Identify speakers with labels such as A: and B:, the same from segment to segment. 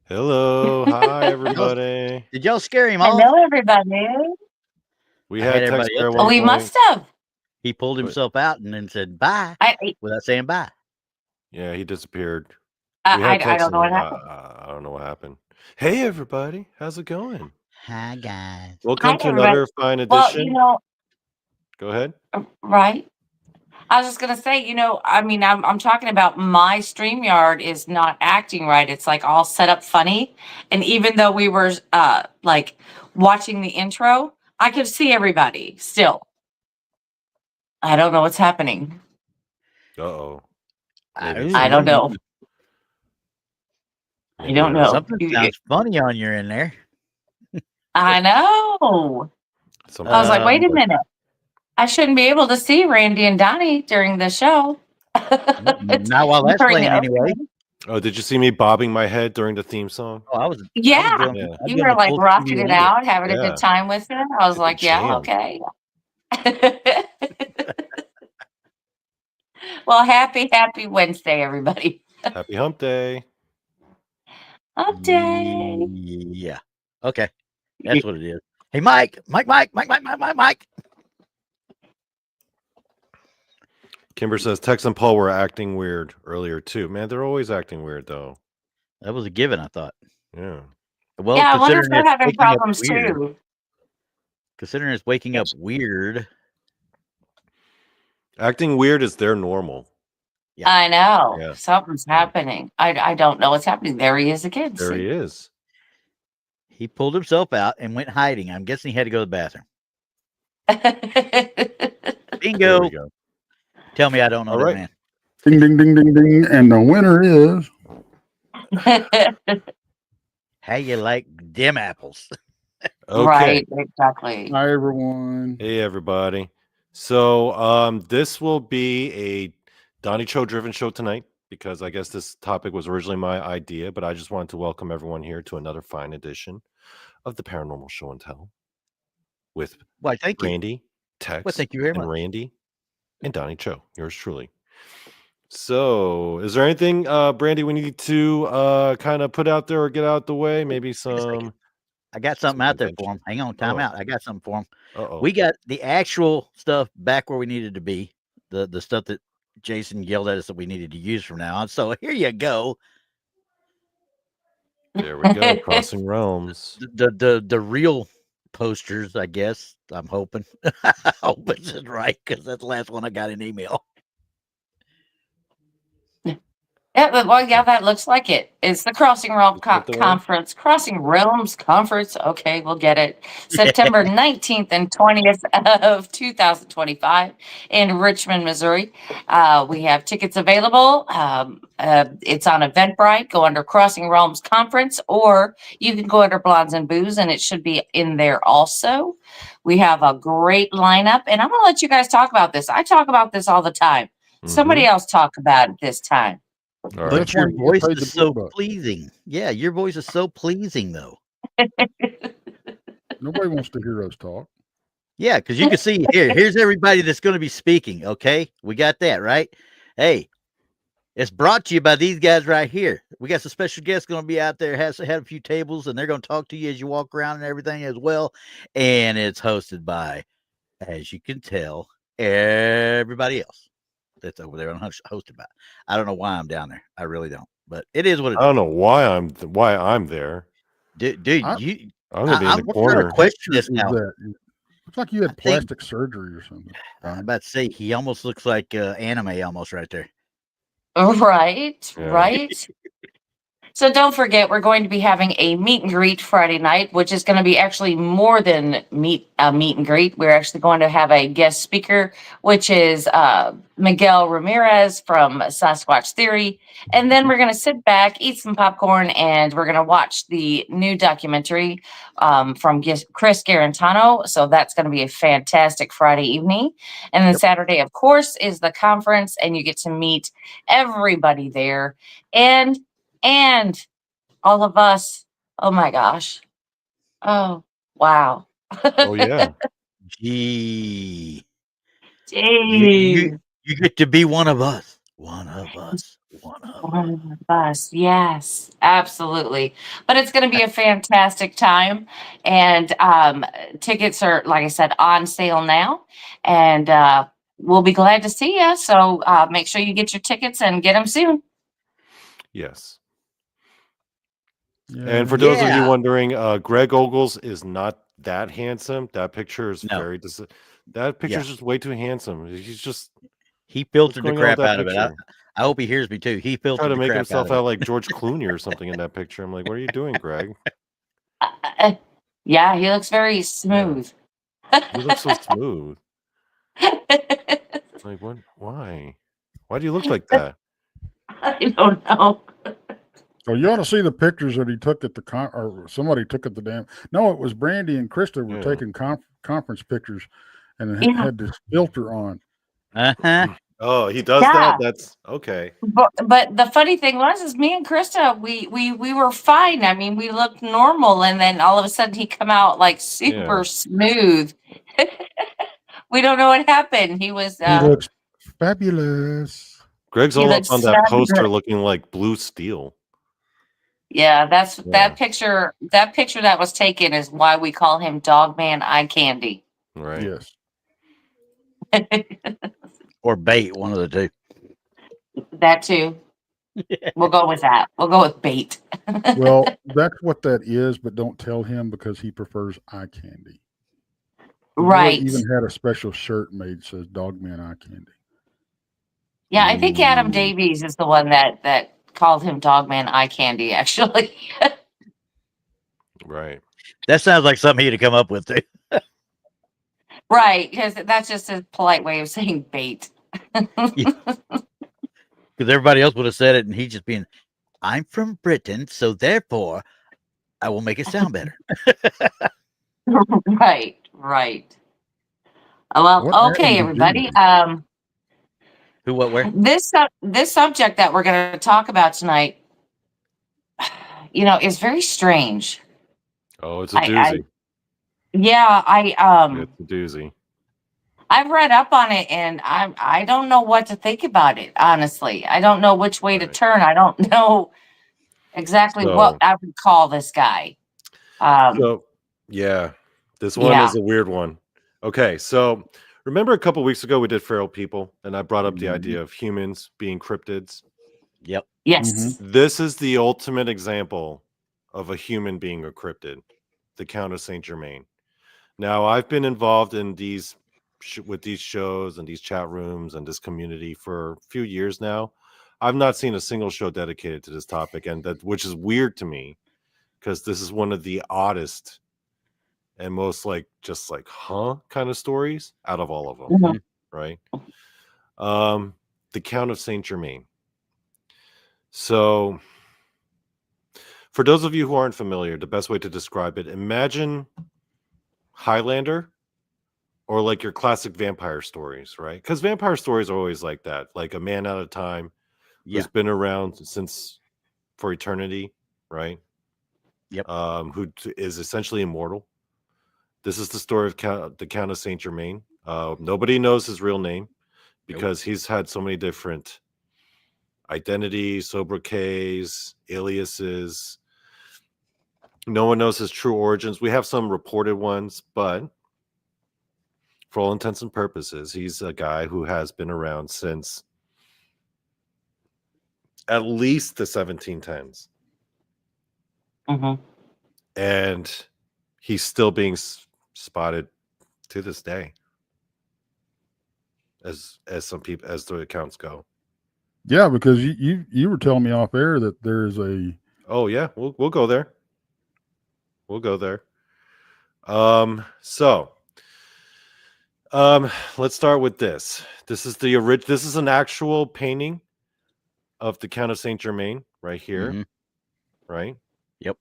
A: Hello. Hi, everybody.
B: Did y'all scare him off?
C: Hello, everybody.
A: We
B: I
A: had
B: had
A: Tex
B: everybody
A: there
B: up
A: at
B: there.
A: one
C: We
A: point.
C: must have.
B: He pulled himself out and then said bye
C: I
B: without saying bye.
A: Yeah, he disappeared. We had
C: I
A: Tex
C: don't know what
A: and
C: happened.
A: I don't know what happened. Hey, everybody. How's it going?
B: Hi, guys.
A: Welcome
C: Hi,
A: to
C: everybody.
A: another fine
C: Well,
A: edition. Go ahead.
C: right. I was just gonna say, I mean, I'm talking about my StreamYard is not acting right. It's like all set up funny, and even though we were like watching the intro, I could see everybody still. I don't know what's happening.
A: Uh-oh.
C: I don't know. I don't know.
B: Something sounds funny on your in there.
C: I know. I was like, wait a minute. I shouldn't be able to see Randy and Donny during the show.
B: Not while that's playing anyway.
A: Oh, did you see me bobbing my head during the theme song?
B: Oh, I was
C: Yeah. You were like rocking it out, having a good time with it. I was like, yeah, okay. Well, happy Wednesday, everybody.
A: Happy hump day.
C: Hump day.
B: Yeah. Okay. That's what it is. Hey, Mike.
A: Kimber says Tex and Paul were acting weird earlier too. Man, they're always acting weird though.
B: That was a given, I thought.
A: Yeah.
B: Well,
C: yeah, I wonder if they're
B: it's
C: having
B: waking up
C: problems
B: weird-
C: too.
B: Considering it's waking up weird.
A: Acting weird is their normal.
C: Yeah. I know.
A: Yeah.
C: Something's happening. I don't know what's happening. There he is again.
A: There he is.
B: He pulled himself out and went hiding. I'm guessing he had to go to the bathroom. Bingo.
A: There we go.
B: Tell me I don't know
A: All
B: that
A: right.
B: man.
D: Ding, ding, ding, ding, ding. And the winner is...
B: How you like dim apples?
A: Okay.
C: Right, exactly.
D: Hi, everyone.
A: Hey, everybody. So this will be a Donny Cho driven show tonight because I guess this topic was originally my idea, but I just wanted to welcome everyone here to another fine edition of the Paranormal Show and Tell with
B: thank you.
A: Randy, Tex,
B: thank you very
A: and
B: much.
A: Randy, and Donny Cho, yours truly. So is there anything, Brandi, we need to kind of put out there or get out the way? Maybe some...
B: I got something out there for him. Hang on, time out. I got something for him. We got the actual stuff back where we needed to be. The stuff that Jason yelled at us that we needed to use from now on. So here you go.
A: There we go. Crossing realms.
B: The real posters, I guess. I'm hoping. I hope this is right because that's the last one I got in email.
C: Yeah, well, yeah, that looks like it. It's the Crossing Realm Conference. Crossing Realms Conference. Okay, we'll get it. September 19th and 20th of 2025 in Richmond, Missouri. We have tickets available. It's on Eventbrite. Go under Crossing Realms Conference, or you can go under Blondes and Booze, and it should be in there also. We have a great lineup, and I'm going to let you guys talk about this. I talk about this all the time. Somebody else talk about it this time.
B: But your voice is so pleasing. Yeah, your voice is so pleasing, though.
D: Nobody wants to hear us talk.
B: Yeah, because you can see here's everybody that's going to be speaking. Okay, we got that right. Hey, it's brought to you by these guys right here. We got some special guests going to be out there. Had a few tables, and they're going to talk to you as you walk around and everything as well. And it's hosted by, as you can tell, everybody else that's over there and hosted by. I don't know why I'm down there. I really don't, but it is what it is.
A: I don't know why I'm there.
B: Dude,
A: I'm gonna be in the corner.
B: Question this now.
D: Looks like you had plastic surgery or something.
B: I'm about to say he almost looks like anime almost right there.
C: Right, right. So don't forget, we're going to be having a meet and greet Friday night, which is going to be actually more than meet and greet. We're actually going to have a guest speaker, which is Miguel Ramirez from Sasquatch Theory. And then we're going to sit back, eat some popcorn, and we're going to watch the new documentary from Chris Garantano. So that's going to be a fantastic Friday evening. And then Saturday, of course, is the conference, and you get to meet everybody there. And all of us. Oh my gosh. Oh, wow.
A: Oh yeah.
B: Gee.
C: You
B: get to be one of us. One of us. One of us.
C: One of us. Yes, absolutely. But it's going to be a fantastic time. And tickets are, like I said, on sale now. And we'll be glad to see you. So make sure you get your tickets and get them soon.
A: Yes.
D: Yeah,
A: And for those of you
B: Yeah.
A: wondering, Greg Ogles is not that handsome. That picture is
B: No.
A: very that picture is
B: Yeah.
A: just way too handsome. He's just
B: He filtered the
A: going on with
B: crap
A: that
B: out of it.
A: picture?
B: I hope he hears me too. He
A: Try
B: filtered
A: to
B: the
A: make
B: crap out
A: himself
B: of it.
A: out like George Clooney or something in that picture. I'm like, what are you doing, Greg?
C: Yeah, he looks very smooth.
A: You look so smooth. Like, what? Why? Why do you look like that?
C: I don't know.
D: So you ought to see the pictures that he took at the or somebody took at the damn. No, it was Brandi and Krista were
A: Yeah.
D: taking conference pictures, and it
C: Yeah.
D: had this filter on.
B: Uh-huh.
A: Oh, he does
C: Yeah.
A: that? That's okay.
C: But the funny thing was, is me and Krista, we were fine. I mean, we looked normal, and then all of a sudden he come out like super smooth. We don't know what happened. He was
D: He looks fabulous.
A: Greg's
C: he
A: all up
C: looks
A: on that
C: fabulous.
A: poster looking like blue steel.
C: Yeah, that's
A: Yeah.
C: that picture that was taken is why we call him Dog Man Eye Candy.
A: Right.
D: Yes.
B: Or bait, one of the two.
C: That too. We'll go with that. We'll go with bait.
D: Well, that's what that is, but don't tell him because he prefers eye candy. The boy
C: Right.
D: even had a special shirt made that says Dogman Eye Candy.
C: Yeah, I think Adam
A: Ooh.
C: Davies is the one that called him Dogman Eye Candy, actually.
A: Right.
B: That sounds like something he'd have come up with too.
C: Right, because that's just a polite way of saying bait.
B: Because everybody else would have said it, and he's just being, I'm from Britain, so therefore I will make it sound better.
C: Right. Well,
D: What
C: okay,
D: happened to
C: everybody.
D: Jimmy?
B: Who, what, where?
C: This subject that we're going to talk about tonight, is very strange.
A: Oh, it's a doozy.
C: Yeah,
A: It's a doozy.
C: I've read up on it, and I don't know what to think about it. Honestly, I don't know which way to
A: Right.
C: turn. I don't know exactly what I would call this guy.
A: So, yeah, this one
C: Yeah.
A: is a weird one. Okay, so remember a couple weeks ago we did feral people, and I brought up the idea of humans being cryptids.
B: Yep.
C: Yes.
A: This is the ultimate example of a human being a cryptid, the Count of Saint Germain. Now, I've been involved in these with these shows and these chat rooms and this community for a few years now. I've not seen a single show dedicated to this topic, and which is weird to me because this is one of the oddest and most just kind of stories out of all of them.
C: Mhm.
A: Right? The Count of Saint Germain. So, for those of you who aren't familiar, the best way to describe it, imagine Highlander or like your classic vampire stories, right? Because vampire stories are always like that, like a man at a time who's been around since for eternity, right?
B: Yep.
A: Who is essentially immortal. This is the story of the Count of Saint Germain. Nobody knows his real name because he's had so many different identities, sobriquets, aliases. No one knows his true origins. We have some reported ones, but for all intents and purposes, he's a guy who has been around since at least the 1710s. And he's still being spotted to this day, as some people, as the accounts go.
D: Yeah, because you were telling me off air that there's a.
A: Oh yeah, we'll go there. We'll go there. Let's start with this. This is this is an actual painting of the Count of Saint Germain right here. Right?
B: Yep.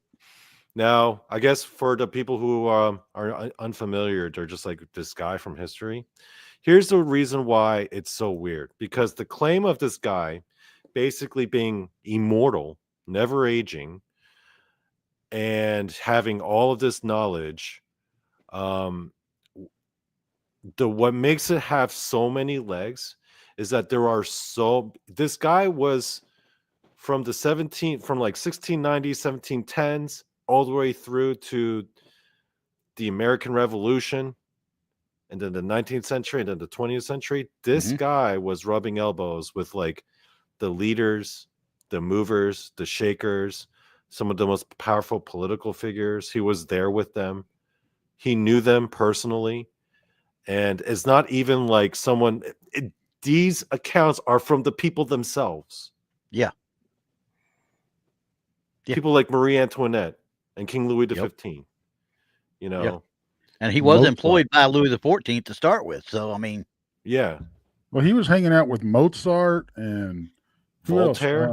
A: Now, I guess for the people who are unfamiliar, they're just like this guy from history. Here's the reason why it's so weird. Because the claim of this guy basically being immortal, never aging, and having all of this knowledge, what makes it have so many legs is that this guy was from the 1690s, 1710s, all the way through to the American Revolution, and then the 19th century, and then the 20th century. This guy was rubbing elbows with like the leaders, the movers, the shakers, some of the most powerful political figures. He was there with them. He knew them personally. And it's not even like these accounts are from the people themselves.
B: Yeah.
A: People like Marie Antoinette and King Louis XV. You know.
B: Yeah. And he was employed by Louis XIV to start with. So, I mean.
A: Yeah.
D: Well, he was hanging out with Mozart and
A: Voltaire.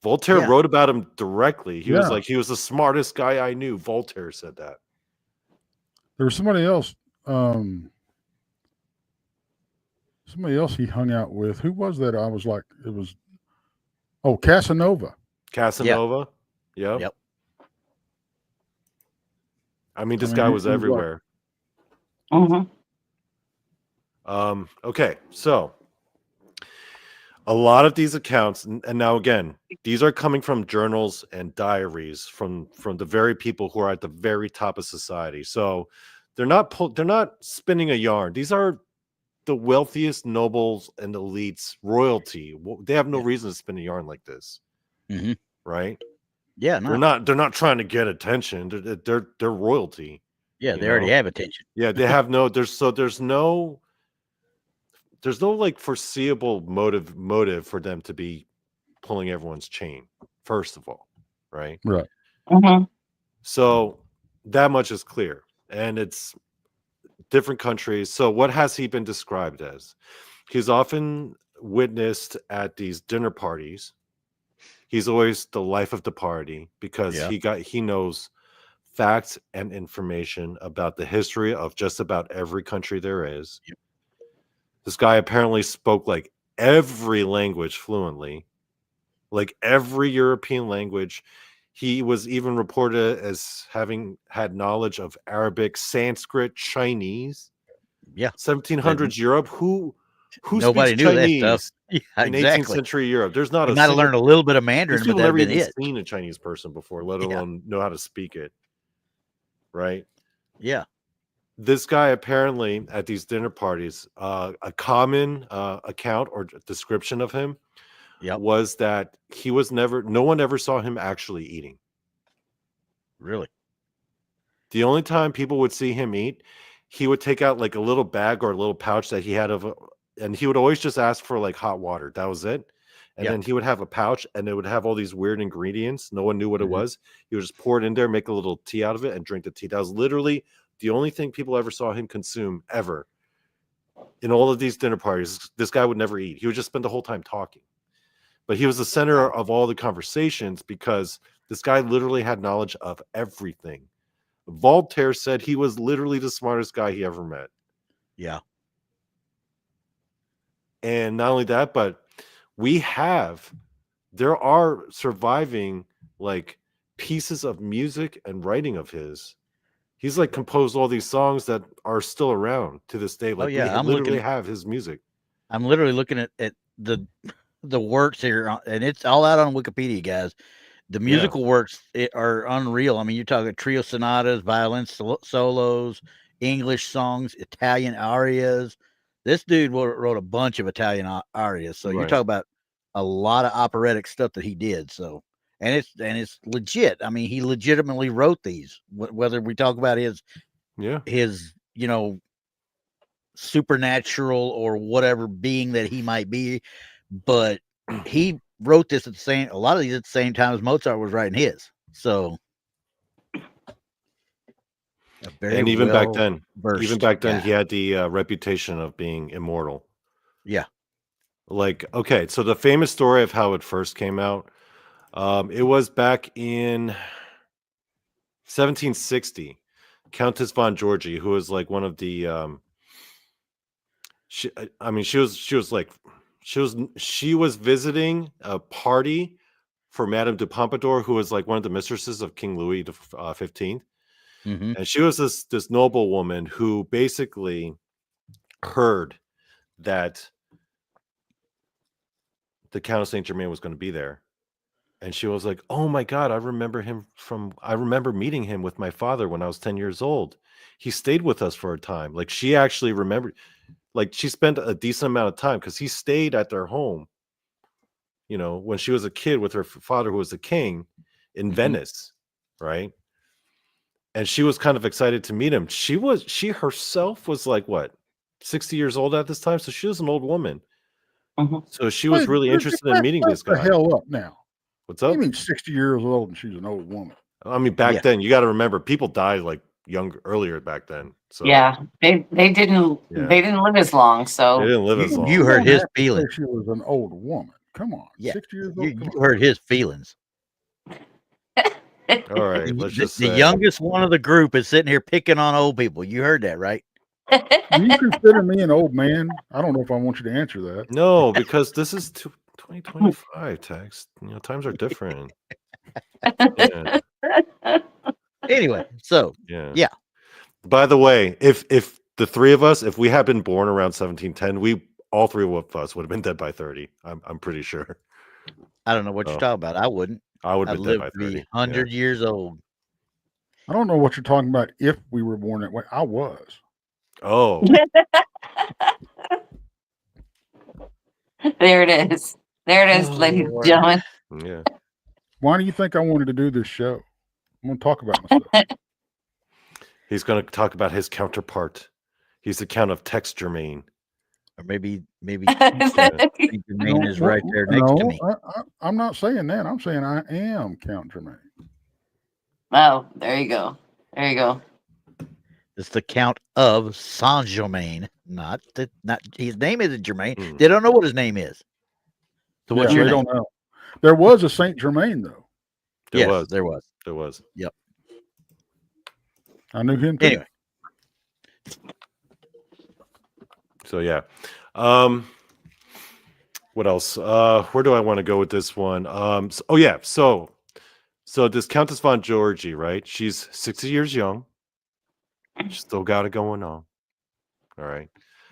A: Voltaire wrote about him directly. He was like, he was the smartest guy I knew. Voltaire said that.
D: There was somebody else. Somebody else he hung out with. Who was that? I was like, it was. Oh, Casanova.
A: Casanova. Yeah. Yep. I mean, this guy was everywhere. Okay, so a lot of these accounts, and now again, these are coming from journals and diaries from the very people who are at the very top of society. So they're not spinning a yarn. These are the wealthiest nobles and elites, royalty. They have no reason to spin a yarn like this, right?
B: Yeah,
A: no. They're not trying to get attention. They're royalty.
B: Yeah, they already have attention.
A: Yeah, they have no. There's no like foreseeable motive for them to be pulling everyone's chain. First of all, right?
D: Right.
A: So that much is clear, and it's different countries. So what has he been described as? He's often witnessed at these dinner parties. He's always the life of the party because he knows facts and information about the history of just about every country there is. Yep. This guy apparently spoke like every language fluently, like every European language. He was even reported as having had knowledge of Arabic, Sanskrit, Chinese.
B: Yeah.
A: 1700s Europe. Who
B: nobody
A: speaks
B: knew
A: Chinese
B: that stuff. Yeah,
A: in 18th century Europe? There's not
B: you might have learned a little bit of Mandarin, but
A: never even seen a Chinese person before, let alone know how to speak it. Right?
B: Yeah.
A: This guy apparently at these dinner parties, a common account or description of him was that no one ever saw him actually eating.
B: Really?
A: The only time people would see him eat, he would take out like a little bag or a little pouch that he had and he would always just ask for like hot water. That was it. And then he would have a pouch and it would have all these weird ingredients. No one knew what it was. He would just pour it in there, make a little tea out of it, and drink the tea. That was literally the only thing people ever saw him consume ever. In all of these dinner parties, this guy would never eat. He would just spend the whole time talking. But he was the center of all the conversations because this guy literally had knowledge of everything. Voltaire said he was literally the smartest guy he ever met.
B: Yeah.
A: And not only that, but there are surviving like pieces of music and writing of his. He's like composed all these songs that are still around to this day. Like we literally have his music.
B: I'm literally looking at the works here, and it's all out on Wikipedia, guys. The musical works are unreal. I mean, you're talking trio sonatas, violin solos, English songs, Italian arias. This dude wrote a bunch of Italian arias. So you're talking about a lot of operatic stuff that he did. So, and it's legit. I mean, he legitimately wrote these, whether we talk about his, supernatural or whatever being that he might be, but he wrote this a lot of these at the same time as Mozart was writing his. So,
A: and even back then, he had the reputation of being immortal.
B: Yeah.
A: Like, okay, so the famous story of how it first came out, it was back in 1760. Countess von Georgi, who was like one of the, she was visiting a party for Madame de Pompadour, who was like one of the mistresses of King Louis XV. And she was this noble woman who basically heard that the Count of Saint Germain was going to be there. And she was like, "Oh my God, I remember meeting him with my father when I was 10 years old. He stayed with us for a time." Like she actually remembered, like she spent a decent amount of time because he stayed at their home, when she was a kid with her father, who was a king in Venice, right? And she was kind of excited to meet him. She herself was like, what, 60 years old at this time? So she was an old woman. So she was really interested in meeting this
D: the
A: guy.
D: hell up now.
A: What's
D: What
A: up?
D: do you mean 60 years old and she's an old woman?
A: I mean, back then, you got to remember, people died like earlier back then. So
C: Yeah, they didn't live as long.
A: they
C: So
A: didn't live as long.
B: You heard
D: don't
B: his
D: have to say
B: feelings.
D: She was an old woman. Come on.
B: Yeah.
D: 60 years old.
B: You heard his feelings.
A: All right, let's just
B: The
A: say
B: youngest one of the group is sitting here picking on old people. You heard that, right?
D: Do you consider me an old man? I don't know if I want you to answer that.
A: no, because this is 2025, Tex. Times are different. Yeah,
B: Anyway, so
A: yeah.
B: Yeah.
A: By the way, if the three of us, if we had been born around 1710, all three of us would have been dead by 30. I'm pretty sure.
B: I don't know what you're talking about. I wouldn't.
A: I would
B: I'd
A: have been dead
B: live
A: by
B: to
A: 30.
B: be 100 years old.
D: I don't know what you're talking about if we were born that way. I was.
A: Oh,
C: there it is. There it is, ladies and
B: Lord.
C: gentlemen.
A: yeah.
D: Why do you think I wanted to do this show? I'm going to talk about myself.
A: He's going to talk about his counterpart. He's the Count of Tex Germain.
B: Or maybe Germain is right there next to me.
D: I'm not saying that. I'm saying I am Count Germain.
C: Oh, there you go. There you go.
B: It's the Count of Saint Germain. Not his name isn't Germain. They don't know what his name is. So what's your
D: they
B: name?
D: don't know. There was a Saint Germain though.
A: There was.
B: Yep.
D: I knew him too.
B: Anyway.
A: So yeah. What else? Where do I want to go with this one? So this Countess von Georgie, right? She's 60 years young. She's still got it going on. All right.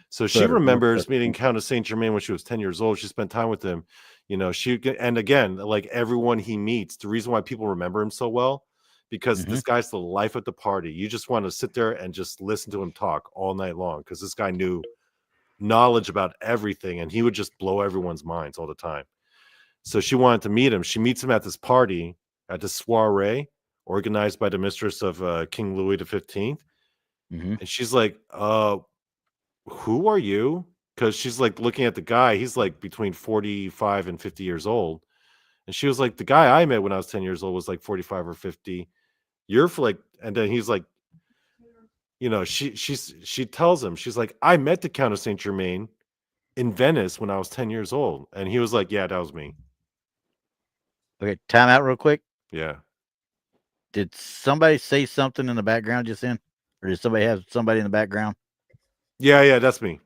A: So she remembers meeting Count of Saint Germain when she was 10 years old. She spent time with him. And again, like everyone he meets, the reason why people remember him so well, because this guy's the life of the party. You just want to sit there and just listen to him talk all night long, because this guy knew knowledge about everything, and he would just blow everyone's minds all the time. So she wanted to meet him. She meets him at this party, at this soiree organized by the mistress of King Louis XV. And she's like, who are you? Because she's like looking at the guy. He's like between 45 and 50 years old. And she was like, the guy I met when I was 10 years old was like 45 or 50. You're for like, and then he's like, she tells him, she's like, I met the Count of Saint Germain in Venice when I was 10 years old. And he was like, yeah, that was me.
B: Okay, time out real quick.
A: Yeah.
B: Did somebody say something in the background just then? Or did somebody have somebody in the background?
A: Yeah, that's me.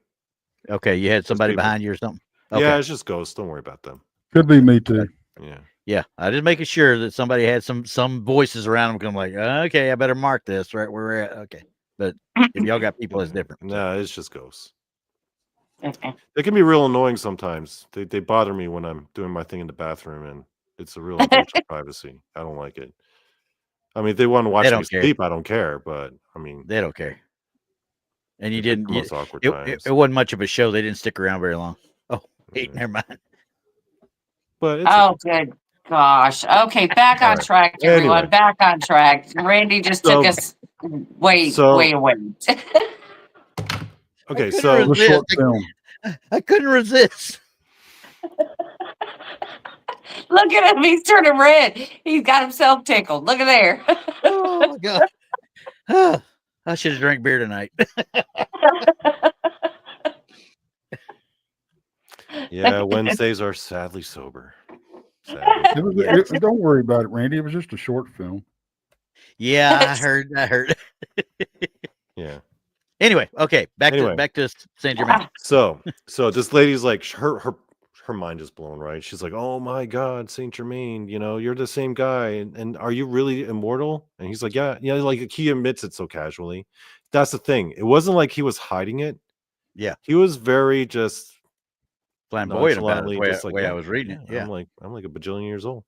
B: Okay, you had somebody behind you or something? Okay.
A: Yeah, it's just ghosts. Don't worry about them.
D: Could be me too.
A: Yeah.
B: Yeah, I just making sure that somebody had some voices around them. I'm like, okay, I better mark this right where we're at. Okay, but if y'all got people, it's different.
A: No, it's just ghosts.
C: Okay.
A: They can be real annoying sometimes. They bother me when I'm doing my thing in the bathroom, and it's a real invasion of privacy. I don't like it. I mean, if they want to watch me sleep, I don't care. But I mean,
B: they don't care. And you
A: it's the
B: didn't.
A: most awkward
B: It
A: times.
B: wasn't much of a show. They didn't stick around very long. Oh, wait, never mind.
A: But it's
C: Oh, good gosh. Okay, back on track, everyone.
A: Anyway.
C: Back on track. Randy just took us way away.
A: Okay,
B: I
A: so
B: couldn't
D: short
B: resist.
D: film.
B: I couldn't resist.
C: Look at him. He's turning red. He's got himself tickled. Look at there.
B: Oh my god. Ah, I should have drank beer tonight.
A: yeah, Wednesdays are sadly sober. Sadly.
D: Don't worry about it, Randy. It was just a short film.
B: Yeah, I heard.
A: Yeah.
B: Anyway, okay, back to Saint Germain.
A: So this lady's like, her mind is blown, right? She's like, oh my God, Saint Germain, you're the same guy, and are you really immortal? And he's like, yeah, like he admits it so casually. That's the thing. It wasn't like he was hiding it.
B: Yeah,
A: he was very just
B: flamboyant about it.
A: nonchalantly,
B: The way,
A: just like,
B: way I
A: yeah,
B: was reading it. Yeah.
A: I'm like a bajillion years old.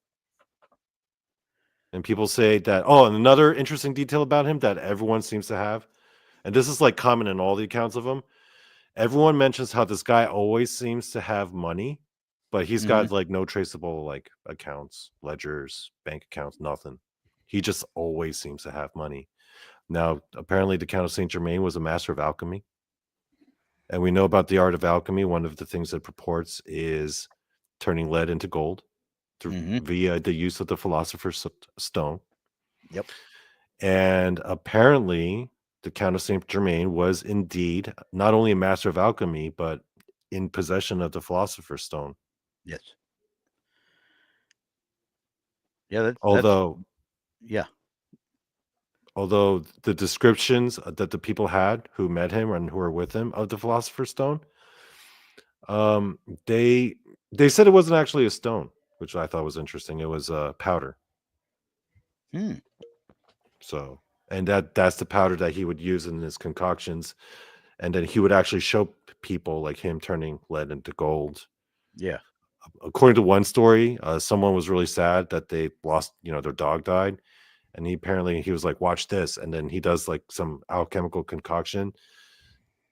A: And people say that, oh, and another interesting detail about him that everyone seems to have, and this is like common in all the accounts of him. Everyone mentions how this guy always seems to have money, but he's got like no traceable like accounts, ledgers, bank accounts, nothing. He just always seems to have money. Now, apparently, the Count of Saint Germain was a master of alchemy. And we know about the art of alchemy. One of the things it purports is turning lead into gold via the use of the philosopher's stone.
B: Yep.
A: And apparently, the Count of Saint Germain was indeed not only a master of alchemy, but in possession of the philosopher's stone.
B: Yes. Yeah.
A: Although
B: yeah.
A: Although the descriptions that the people had who met him and who were with him of the philosopher's stone, they said it wasn't actually a stone, which I thought was interesting. It was powder. So, and that's the powder that he would use in his concoctions, and then he would actually show people like him turning lead into gold.
B: Yeah.
A: According to one story, someone was really sad that they lost, their dog died. And he was like, watch this. And then he does like some alchemical concoction,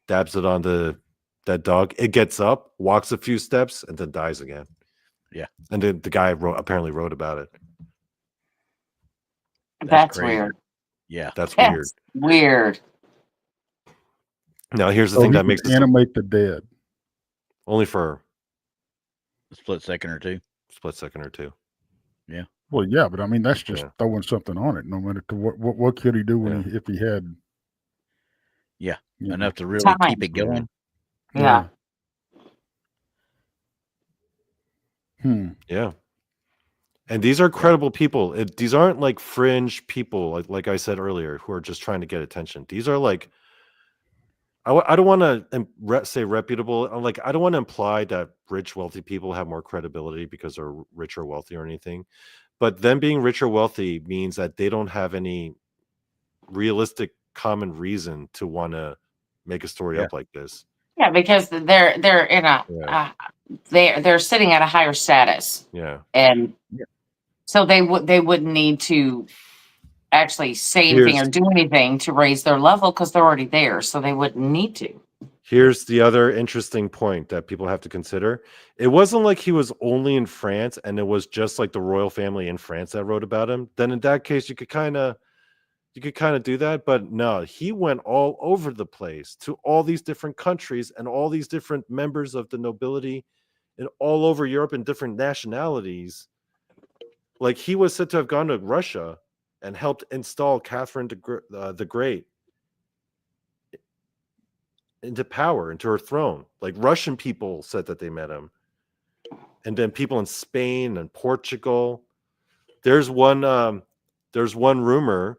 A: dabs it on that dog. It gets up, walks a few steps, and then dies again.
B: Yeah.
A: And then the guy apparently wrote about it.
C: That's weird.
B: Yeah.
A: That's weird.
C: Weird.
A: Now, here's the thing that makes
D: it animate the dead.
A: Only for
B: a split second or two.
A: Yeah.
D: Well, yeah, but I mean that's just throwing something on it. No matter what could he do if he had,
B: enough to really keep it going.
C: Yeah.
A: Yeah. And these are credible people. These aren't like fringe people, like I said earlier, who are just trying to get attention. These are like, I don't want to say reputable. Like, I don't want to imply that rich, wealthy people have more credibility because they're rich or wealthy or anything. But them being rich or wealthy means that they don't have any realistic common reason to want to make a story up like this.
C: Yeah, because they're in a they're sitting at a higher status.
A: Yeah.
C: And so they wouldn't need to actually say anything or do anything to raise their level because they're already there. So they wouldn't need to.
A: Here's the other interesting point that people have to consider. It wasn't like he was only in France and it was just like the royal family in France that wrote about him. Then in that case, you could kind of do that. But no, he went all over the place to all these different countries and all these different members of the nobility and all over Europe and different nationalities. Like he was said to have gone to Russia and helped install Catherine the Great into power, into her throne. Like Russian people said that they met him. And then people in Spain and Portugal. There's one rumor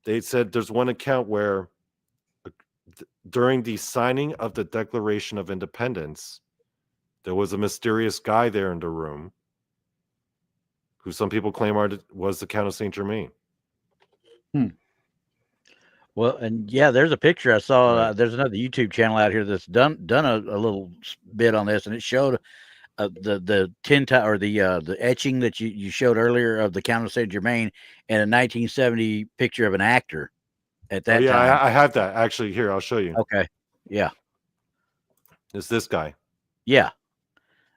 A: they said there's one account where during the signing of the Declaration of Independence, there was a mysterious guy there in the room who some people claim was the Count of Saint Germain.
B: Well, and there's a picture I saw. There's another YouTube channel out here that's done a little bit on this, and it showed the tinta or the etching that you showed earlier of the Count of Saint Germain and a 1970 picture of an actor at that time.
A: I have that actually here. I'll show you.
B: Okay, yeah,
A: it's this guy.
B: Yeah,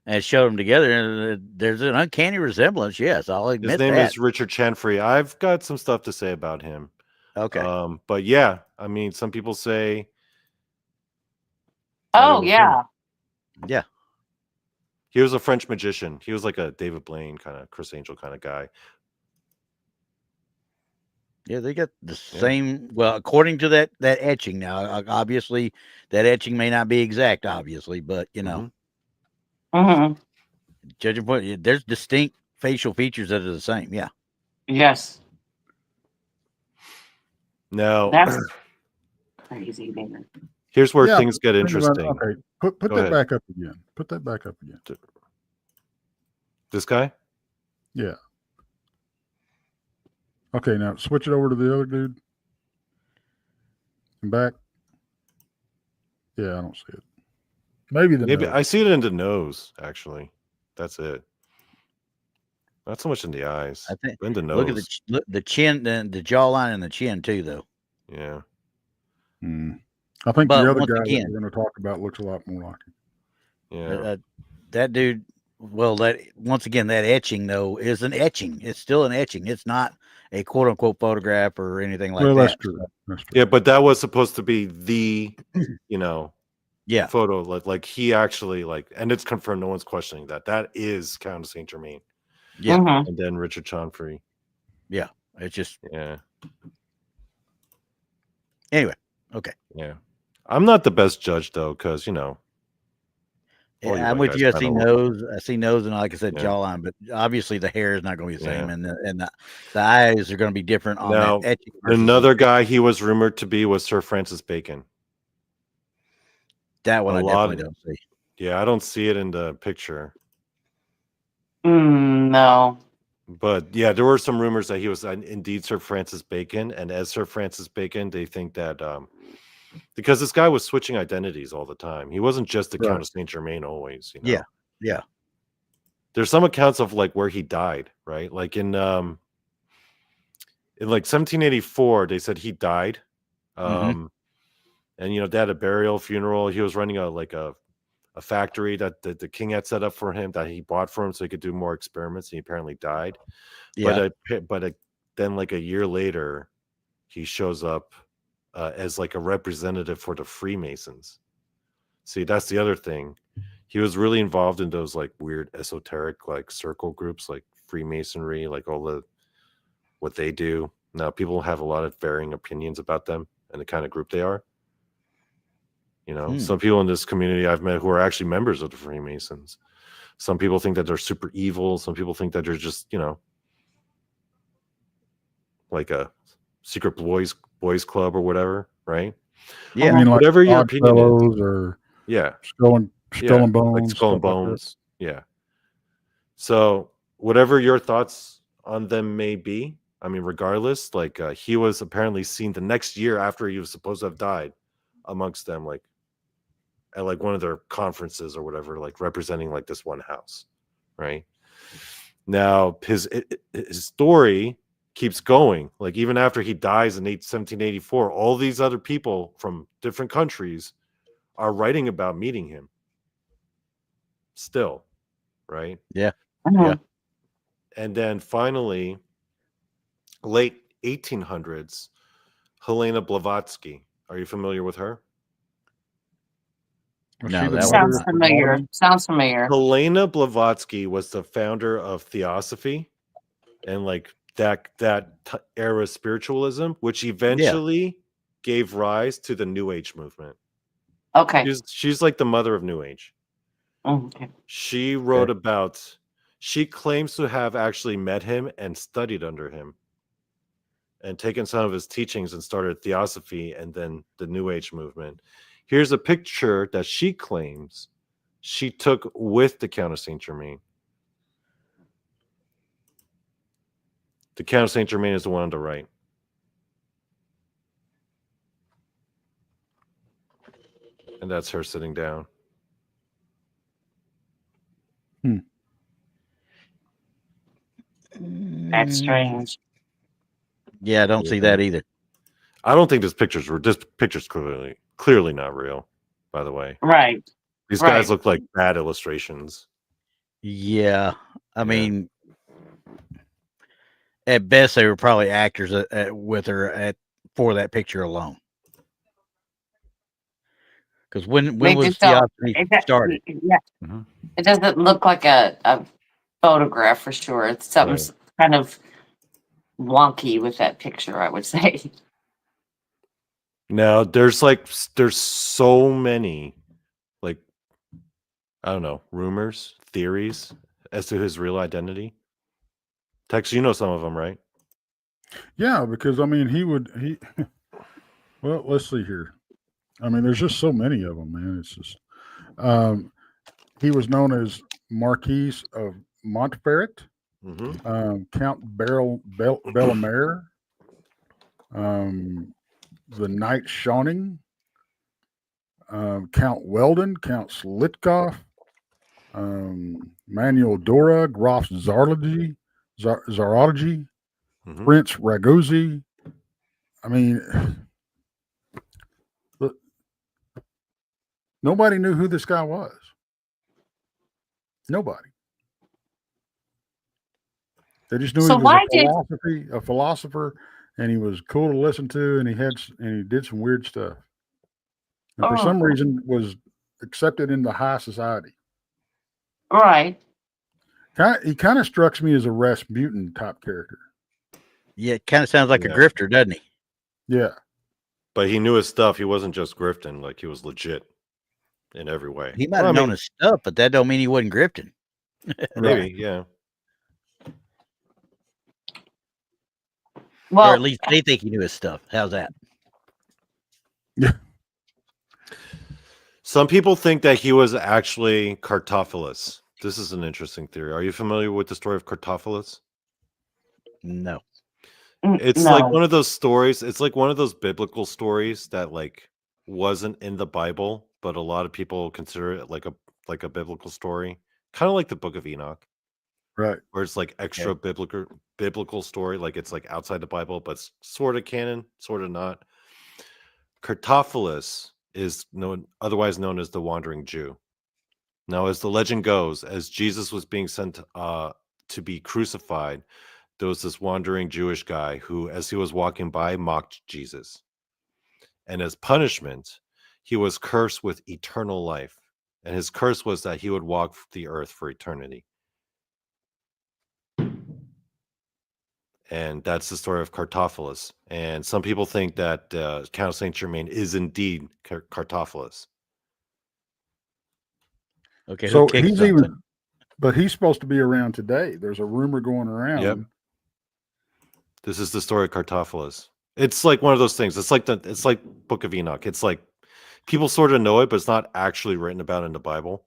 B: and it showed them together, and there's an uncanny resemblance. Yes, I'll admit
A: his name is Richard Chanfrey. I've got some stuff to say about him.
B: Okay.
A: But yeah, I mean, some people say.
C: Oh yeah.
B: Yeah.
A: He was a French magician. He was like a David Blaine kind of Chris Angel kind of guy.
B: Yeah, they got the same. Well, according to that etching, now obviously that etching may not be exact, obviously, but you know, judging point, there's distinct facial features that are the same. Yeah.
C: Yes.
A: Now
C: that's crazy, man.
A: Here's where things get interesting.
D: Okay, put that back up again. Put that back up again.
A: This guy?
D: Yeah. Okay, now switch it over to the other dude. And back. Yeah, I don't see it. Maybe the
A: Maybe
D: nose.
A: I see it in the nose. Actually, that's it. Not so much in the eyes.
B: I think.
A: In the nose.
B: Look at the chin, the jawline, and the chin too, though.
A: Yeah.
D: I think
B: But
D: the other
B: once
D: guy
B: again-
D: that we're going to talk about looks a lot more like him.
A: Yeah.
B: That dude. Well, that once again, that etching though is an etching. It's still an etching. It's not a quote unquote photograph or anything like that.
D: That's true. That's true.
A: Yeah, but that was supposed to be the, you know,
B: Yeah.
A: photo. Like he actually and it's confirmed. No one's questioning that. That is Count of Saint Germain.
B: Yeah.
C: Mhm.
A: And then Richard Chanfrey.
B: Yeah. It's just
A: Yeah.
B: anyway. Okay.
A: Yeah. I'm not the best judge though, because all you
B: Yeah, I'm
A: white
B: with
A: guys
B: you. I
A: kinda
B: see nose, and like I said,
A: Yeah.
B: jawline. But obviously, the hair is not going to be the same,
A: Yeah.
B: and the eyes are going to be different on
A: Now,
B: that etching. versus
A: another guy he was rumored to be was Sir Francis Bacon.
B: that one
A: a
B: I
A: lot
B: definitely don't see.
A: Yeah, I don't see it in the picture.
C: No.
A: But yeah, there were some rumors that he was indeed Sir Francis Bacon, and as Sir Francis Bacon, they think that because this guy was switching identities all the time. He wasn't just the
D: Right.
A: Count of Saint Germain always.
B: Yeah. Yeah.
A: There's some accounts of where he died, right? Like in 1784, they said he died.
B: Mhm.
A: And they had a burial funeral. He was running a factory that the king had set up for him that he bought for him so he could do more experiments. And he apparently died.
B: Yeah.
A: But then a year later, he shows up as a representative for the Freemasons. See, that's the other thing. He was really involved in those weird esoteric circle groups like Freemasonry, all what they do. Now people have a lot of varying opinions about them and the kind of group they are. Some people in this community I've met who are actually members of the Freemasons. Some people think that they're super evil. Some people think that they're just, like a secret boys club or whatever, right?
B: Yeah.
D: I mean,
A: Whatever your opinion is.
D: Oddfellows or
A: Yeah.
D: Skull and Bones.
A: Like Skull and
D: stuff like that.
A: Bones. Yeah. So whatever your thoughts on them may be, I mean, regardless, he was apparently seen the next year after he was supposed to have died amongst them, at one of their conferences or whatever, representing this one house, right? Now his story keeps going. Even after he dies in 1784, all these other people from different countries are writing about meeting him still, right?
B: Yeah.
C: Mhm.
B: Yeah.
A: And then finally, late 1800s, Helena Blavatsky. Are you familiar with her?
D: Was
B: No,
D: she the
B: that
D: mother
C: Sounds
D: of the
C: familiar.
D: Donny?
C: Sounds familiar.
A: Helena Blavatsky was the founder of Theosophy and that era spiritualism, which eventually gave rise to the New Age movement.
C: Okay.
A: She's like the mother of New Age.
C: Okay.
A: She wrote about. She claims to have actually met him and studied under him, and taken some of his teachings and started Theosophy and then the New Age movement. Here's a picture that she claims she took with the Count of Saint Germain. The Count of Saint Germain is the one on the right. And that's her sitting down.
C: That's strange.
B: Yeah, I don't see that either.
A: I don't think this picture's clearly not real, by the way.
C: Right.
A: These
C: Right.
A: guys look like bad illustrations.
B: Yeah. I mean, at best, they were probably actors with her for that picture alone. Because when
C: They
B: was
C: just don't-
B: Theosophy started?
C: Yeah.
B: Mhm.
C: It doesn't look like a photograph for sure. It's something kind of wonky with that picture, I would say.
A: Now there's so many I don't know, rumors, theories as to his real identity. Tex, you know some of them, right?
D: Yeah, because I mean, well, let's see here. I mean, there's just so many of them, man. It's just, he was known as Marquis of Montferrat, Count Bellemare, the Knight Shawning, Count Weldon, Count Slitkoff, Manuel Dora, Groff Zarology,
A: Mhm.
D: Prince Ragozzi. I mean, look, nobody knew who this guy was. Nobody. They just knew
C: So
D: he was
C: why did
D: a philosopher, and he was cool to listen to, and he did some weird stuff. And for some reason was accepted into high society.
C: right?
D: He kind of strikes me as a Rasputin type character.
B: Yeah, it kind of sounds like a
A: Yeah.
B: grifter, doesn't he?
D: Yeah.
A: But he knew his stuff. He wasn't just grifting; like he was legit in every way.
B: He might have known his stuff, but that don't mean he wasn't grifting.
A: Maybe,
D: Right.
A: yeah.
C: Well,
B: Or at least they think he knew his stuff. How's that?
D: Yeah.
A: Some people think that he was actually Cartophilus. This is an interesting theory. Are you familiar with the story of Cartophilus?
B: No.
A: It's
C: no.
A: like one of those stories. It's like one of those biblical stories that like wasn't in the Bible, but a lot of people consider it like a biblical story, kind of like the Book of Enoch,
D: Right.
A: where it's like extra biblical story, like it's like outside the Bible, but sort of canon, sort of not. Cartophilus is otherwise known as the Wandering Jew. Now, as the legend goes, as Jesus was being sent to be crucified, there was this wandering Jewish guy who, as he was walking by, mocked Jesus. And as punishment, he was cursed with eternal life. And his curse was that he would walk the earth for eternity. And that's the story of Cartophilus. And some people think that Count of Saint Germain is indeed Cartophilus.
B: Okay,
D: So
B: who kicked
D: he's
B: something?
D: but he's supposed to be around today. There's a rumor going around.
A: Yep. This is the story of Cartophilus. It's like one of those things. It's like Book of Enoch. It's like people sort of know it, but it's not actually written about in the Bible.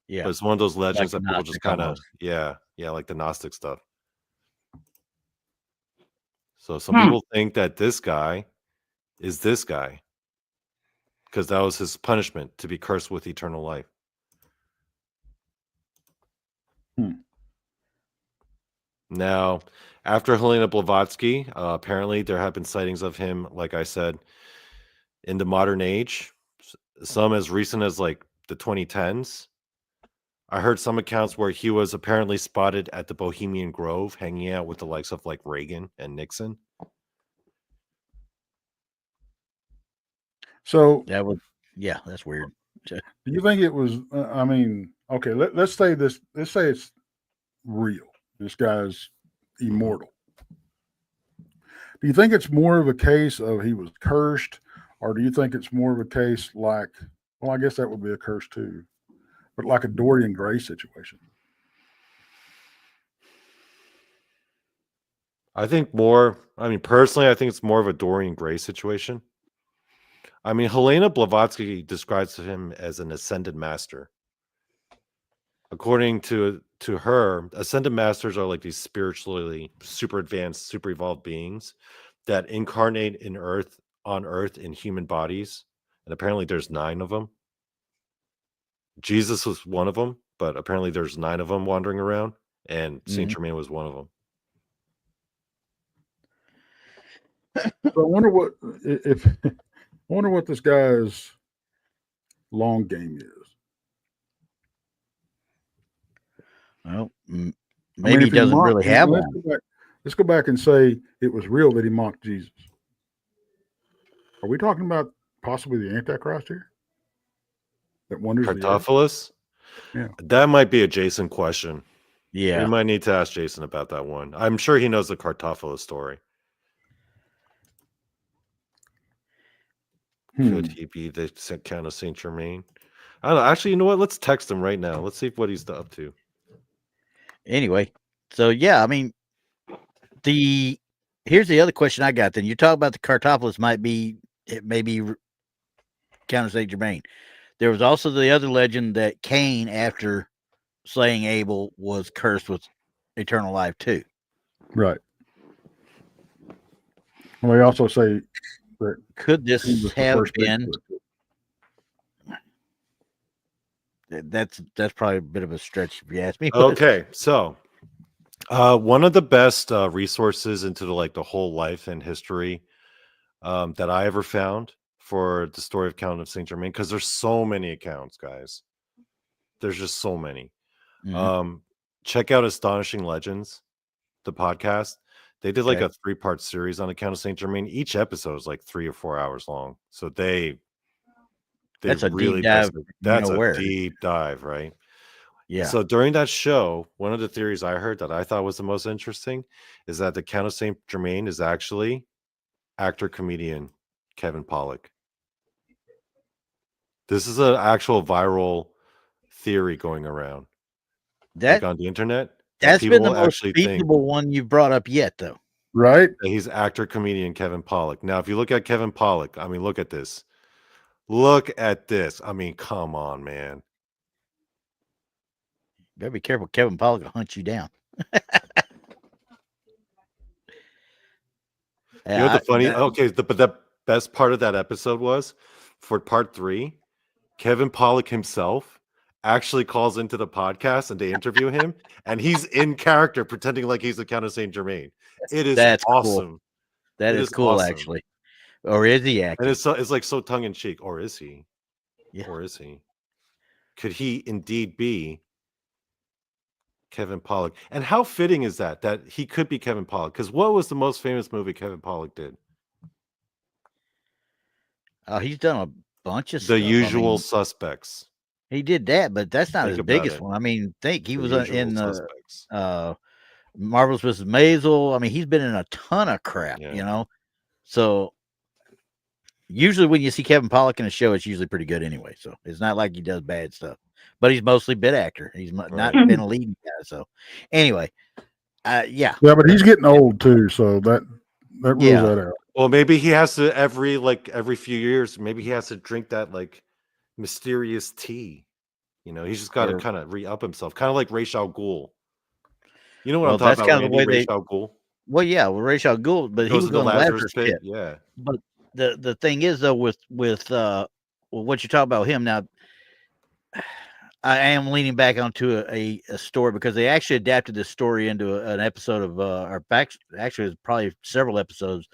B: Yeah.
A: But it's one of those legends
B: Like
A: that people just
B: Gnostic
A: kind of
B: almost.
A: yeah, like the Gnostic stuff. So some people think that this guy is this guy because that was his punishment, to be cursed with eternal life. Now, after Helena Blavatsky, apparently there have been sightings of him, like I said, in the modern age, some as recent as like the 2010s. I heard some accounts where he was apparently spotted at the Bohemian Grove hanging out with the likes of like Reagan and Nixon.
D: So
B: that's weird.
D: do you think it was? I mean, okay, let's say this. Let's say it's real. This guy's immortal. Do you think it's more of a case of he was cursed, or do you think it's more of a case like? Well, I guess that would be a curse too, but like a Dorian Gray situation.
A: I think more. I mean, personally, I think it's more of a Dorian Gray situation. I mean, Helena Blavatsky describes him as an ascended master. According to her, ascended masters are like these spiritually super advanced, super evolved beings that incarnate on Earth in human bodies, and apparently there's 9 of them. Jesus was one of them, but apparently there's 9 of them wandering around, and Saint Germain was one of them.
D: So I wonder what this guy's long game is.
B: Well, maybe he
D: if
B: doesn't
D: mocked-
B: really have
D: let's
B: one.
D: Let's go back and say it was real that he mocked Jesus. Are we talking about possibly the Antichrist here? That wonders the earth?
A: Cartophilus?
D: Yeah.
A: That might be a Jason question.
B: Yeah.
A: We might need to ask Jason about that one. I'm sure he knows the Cartophilus story. Could he be the Count of Saint Germain? I don't know. Actually, you know what? Let's text him right now. Let's see what he's up to.
B: Anyway, so yeah, I mean, here's the other question I got. Then you talk about the Cartophilus may be Count of Saint Germain. There was also the other legend that Cain, after slaying Abel, was cursed with eternal life too.
D: Right. Well, they also say that
B: could this
D: he was the
B: have
D: first
B: been?
D: Bigfoot.
B: That's probably a bit of a stretch if you ask me.
A: Okay, so one of the best resources into the whole life and history that I ever found for the story of Count of Saint Germain, because there's so many accounts, guys. There's just so many.
B: Mhm.
A: Check out Astonishing Legends, the podcast. They did like
B: Okay.
A: a 3-part series on the Count of Saint Germain. Each episode is like 3 or 4 hours long. So they
B: That's a deep
A: really
B: dive.
A: that's a
B: Where?
A: deep dive, right?
B: Yeah.
A: So during that show, one of the theories I heard that I thought was the most interesting is that the Count of Saint Germain is actually actor comedian Kevin Pollak. This is an actual viral theory going around,
B: That
A: on the internet.
B: that's been the
A: People
B: most
A: actually think
B: feasible one you've brought up yet, though.
D: Right?
A: that he's actor comedian Kevin Pollak. Now, if you look at Kevin Pollak, I mean, look at this. Look at this. I mean, come on, man.
B: Better be careful. Kevin Pollak will hunt you down.
A: You know the funny? Okay, but the best part of that episode was for part 3, Kevin Pollak himself actually calls into the podcast and they interview him, and he's in character pretending like he's the Count of Saint Germain. It is
B: That's cool.
A: awesome.
B: That
A: It
B: is
A: is
B: cool,
A: awesome.
B: actually. Or is he
A: And
B: acting?
A: it's like so tongue in cheek. Or is he?
B: Yeah.
A: Or is he? Could he indeed be Kevin Pollak? And how fitting is that he could be Kevin Pollak? Because what was the most famous movie Kevin Pollak did?
B: He's done a bunch of
A: The
B: stuff.
A: Usual Suspects.
B: He did that, but that's not
A: Think
B: his
A: about
B: biggest
A: it.
B: one. I mean, he
A: The
B: was
A: Usual
B: in the
A: Suspects.
B: Marvelous Mrs. Maisel. I mean, he's been in a ton of crap,
A: Yeah.
B: So usually when you see Kevin Pollak in a show, it's usually pretty good anyway. So it's not like he does bad stuff, but he's mostly bit actor. He's not been a leading guy. So anyway, yeah.
D: Yeah, but he's getting old too, so that rules that out.
A: Well, maybe he has to every few years, maybe he has to drink that mysterious tea. He's just got to kind of re-up himself, kind of like Ra's al Ghul. You know what I'm talking about, Randy? Ra's al Ghul.
B: Well, yeah, well, Ra's al Ghul, but he was going to Lazarus pit.
A: Yeah.
B: But the thing is though, with what you talk about him now, I am leaning back onto a story because they actually adapted this story into an episode of actually it's probably several episodes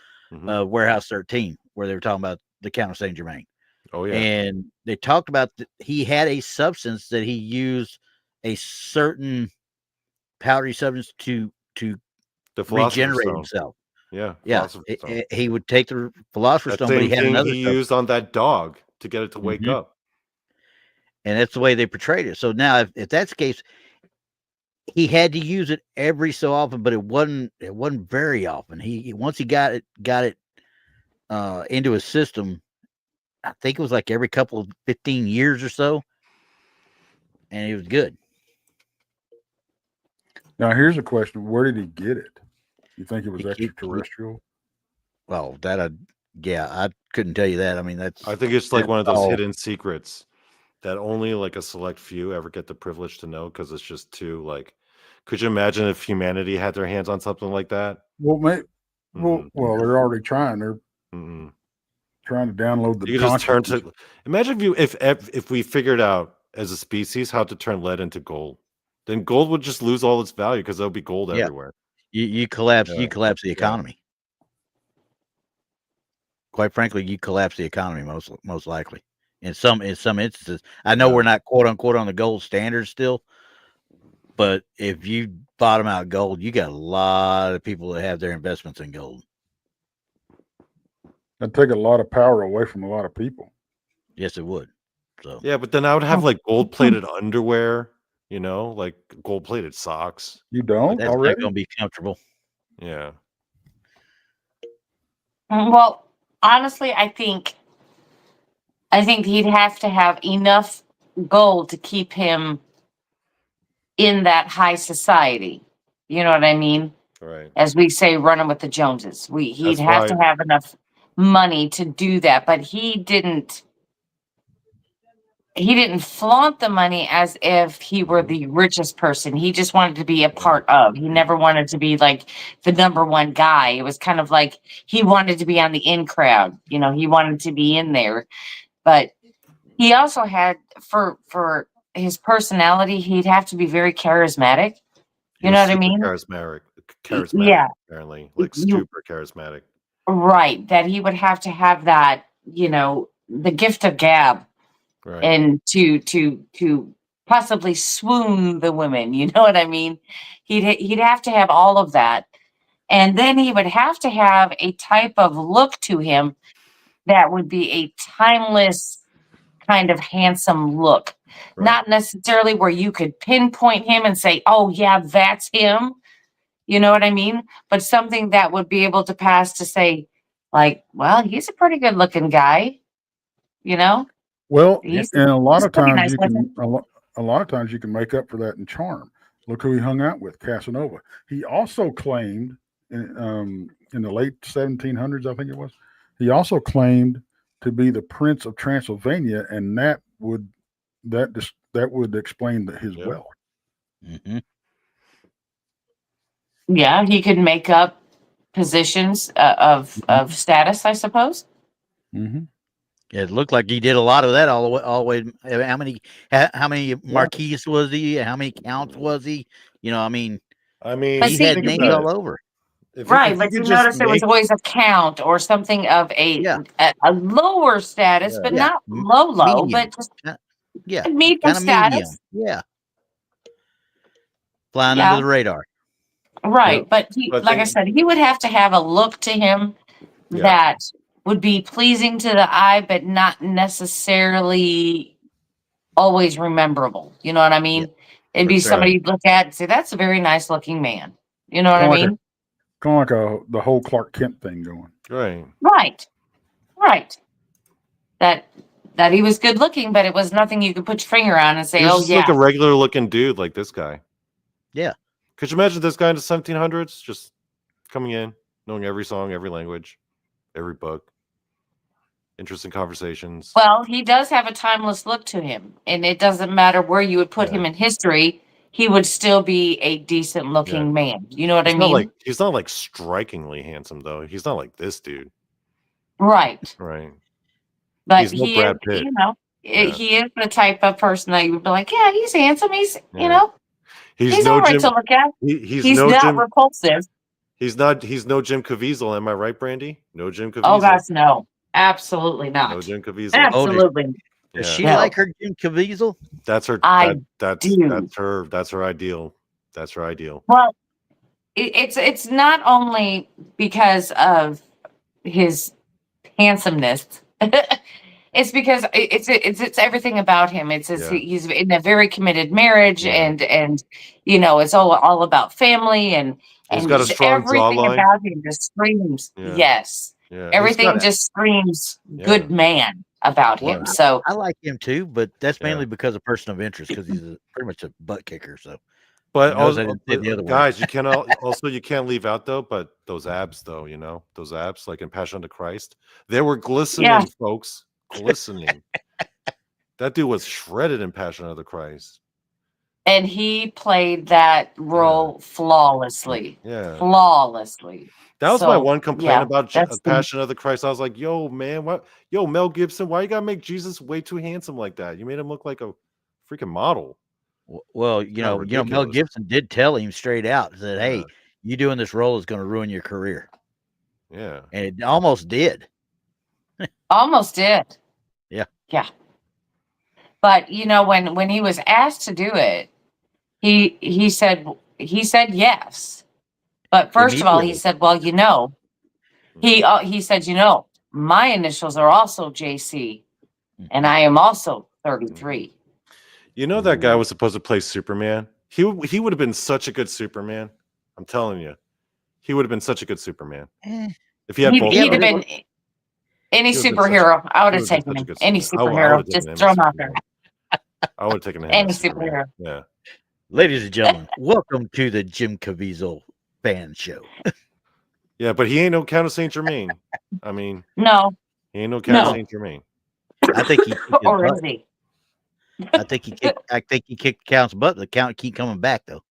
B: of Warehouse 13, where they were talking about the Count of Saint Germain.
A: Oh yeah.
B: And they talked about he had a substance that he used, a certain powdery substance to regenerate himself.
A: Yeah.
B: He would take the Philosopher's Stone, but he had another
A: he used on that dog to get it to wake up.
B: And that's the way they portrayed it. So now, if that's the case, he had to use it every so often, but it wasn't very often. Once he got it into his system, I think it was like every couple of 15 years or so, and he was good.
D: Now here's a question: where did he get it? You think it was extraterrestrial?
B: Well, I couldn't tell you that. I mean,
A: I think it's like one of those hidden secrets that only a select few ever get the privilege to know, because it's just too could you imagine if humanity had their hands on something like that?
D: Well, well, they're already trying. They're trying to download the.
A: You just turn to. Imagine if we figured out as a species how to turn lead into gold, then gold would just lose all its value because there'll be gold everywhere.
B: You collapse the economy. Quite frankly, you collapse the economy most likely. In some instances, I know we're not quote unquote on the gold standard still, but if you bottom out gold, you got a lot of people that have their investments in gold.
D: That'd take a lot of power away from a lot of people.
B: Yes, it would. So
A: yeah, but then I would have gold-plated underwear, gold-plated socks.
D: You don't?
B: That's
D: already?
B: not going to be comfortable.
A: Yeah.
C: Well, honestly, I think he'd have to have enough gold to keep him in that high society. You know what I mean?
A: Right.
C: As we say, running with the Joneses. He'd have to have enough money to do that, but he didn't flaunt the money as if he were the richest person. He just wanted to be a part of. He never wanted to be like the number one guy. It was kind of like he wanted to be on the in crowd. He wanted to be in there. But he also had for his personality, he'd have to be very charismatic.
A: He
C: You
A: was
C: know what I
A: super
C: mean?
A: charismatic,
C: Yeah,
A: apparently, like
C: you
A: super charismatic.
C: right. That he would have to have that, the gift of gab,
A: Right.
C: and to possibly swoon the women. You know what I mean? He'd have to have all of that, and then he would have to have a type of look to him that would be a timeless kind of handsome look.
A: Right.
C: Not necessarily where you could pinpoint him and say, "Oh yeah, that's him." You know what I mean? But something that would be able to pass to say, like, well, he's a pretty good looking guy. You know,
D: Well,
C: he's
D: and a lot
C: he's
D: of
C: pretty
D: times
C: nice
D: you
C: looking.
D: can a lot of times you can make up for that in charm. Look who he hung out with, Casanova. He also claimed in the late 1700s, I think it was. He also claimed to be the Prince of Transylvania, and that would explain his
A: Yep.
D: wealth.
B: Mm-hmm.
C: Yeah, he could make up positions of status, I suppose.
D: Mm-hmm.
B: It looked like he did a lot of that all the way. How many marquis was he? How many counts was he? I mean,
A: I mean,
C: But
B: he
C: see,
B: had
A: think
B: names
A: about
B: all
A: it.
B: over.
C: Right,
A: If
C: but
A: you
C: you
A: could just
C: notice it was
A: make,
C: always a count or something of
B: Yeah.
C: a lower status, but
B: Yeah.
C: not low,
B: Medium.
C: but just
B: Yeah,
C: a medium
B: kind of medium.
C: status.
B: Yeah, flying
C: Yeah.
B: under the radar.
C: Right,
A: Yep.
C: but
A: But
C: like I
A: think-
C: said, he would have to have a look to him
A: Yeah.
C: that would be pleasing to the eye, but not necessarily always rememberable. You know what I mean? It'd be
B: That's right.
C: somebody you'd look at and say, "That's a very nice looking man." You know what I mean?
D: Kind of like the whole Clark Kent thing going.
A: right.
C: Right. That he was good looking, but it was nothing you could put your finger on and say,
A: He was
C: "Oh
A: just
C: yeah."
A: like a regular looking dude, like this guy.
B: Yeah.
A: Could you imagine this guy in the 1700s just coming in, knowing every song, every language, every book, interesting conversations?
C: Well, he does have a timeless look to him, and it doesn't matter where you would put him in history, he would still be a decent looking man. You know what I mean?
A: He's not like strikingly handsome though. He's not like this dude.
C: Right.
A: Right.
C: But
A: He's no
C: he
A: Brad
C: is,
A: Pitt.
C: he is the type of person that you would be like, yeah, he's handsome. He's,
A: Yeah. He's no
C: all right
A: Jim.
C: to look at.
A: He's
C: He's
A: no
C: not
A: Jim.
C: repulsive.
A: He's no Jim Caviezel. Am I right, Brandy? No Jim Caviezel.
C: Oh gosh, no, absolutely not.
A: No Jim Caviezel.
C: Absolutely.
B: Does
A: Yeah.
B: she
C: No.
B: like her Jim Caviezel?
A: That's her.
C: I
A: That's
C: do.
A: That's her ideal. That's her ideal.
C: Well, it's not only because of his handsomeness. It's because it's everything about him. It's he's in a very committed marriage, and it's all about family, and
A: He's got a strong
C: everything
A: jawline.
C: about him just screams yes.
A: Yeah.
C: Everything just screams good man about him. So
B: I like him too, but that's mainly because of person of interest, because he's pretty much a butt kicker. So,
A: but
B: knows I
A: also,
B: didn't say the other one.
A: guys, you can't leave out though. But those abs, though, those abs, like in Passion of the Christ, they were glistening, folks, glistening. That dude was shredded in Passion of the Christ,
C: and he played that role flawlessly.
A: Yeah.
C: Flawlessly.
A: That was my one complaint about
C: that's
A: Passion of the Christ. I was like, yo, man, Mel Gibson, why you gotta make Jesus way too handsome like that? You made him look like a freaking model.
B: Well, Mel
A: ridiculous.
B: Gibson did tell him straight out, said, "Hey, you doing this role is going to ruin your career."
A: Yeah.
B: And it almost did.
C: Almost did.
B: Yeah.
C: Yeah. But when he was asked to do it, he said yes. But first of all, he said, well, he said, my initials are also JC, and I am also 33.
A: That guy was supposed to play Superman. He would have been such a good Superman. I'm telling you, he would have been such a good Superman. If he had both.
C: He'd have been any superhero. I would have taken him. Any superhero. Just throw him out there.
A: I would have taken him.
C: Any superhero.
A: Yeah.
B: Ladies and gentlemen, welcome to the Jim Caviezel fan show.
A: Yeah, but he ain't no Count of Saint Germain. I mean,
C: no,
A: he ain't no Count of Saint Germain.
B: I think he
C: or is he?
B: I think he kicked Count's butt. The Count keep coming back though.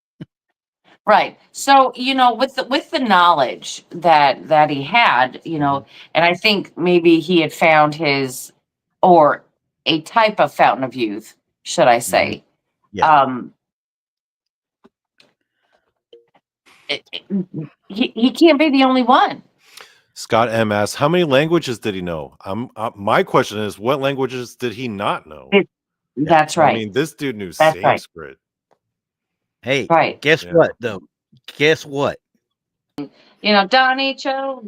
C: Right. So, with the knowledge that he had, and I think maybe he had found or a type of fountain of youth, should I say,
B: Yeah.
C: He can't be the only one.
A: Scott M asks, how many languages did he know? My question is, what languages did he not know?
C: That's right.
A: I mean, this dude knew
C: That's right.
A: Sanskrit.
B: Hey,
C: Right.
B: guess what though? Guess what?
C: You know, Donny Cho,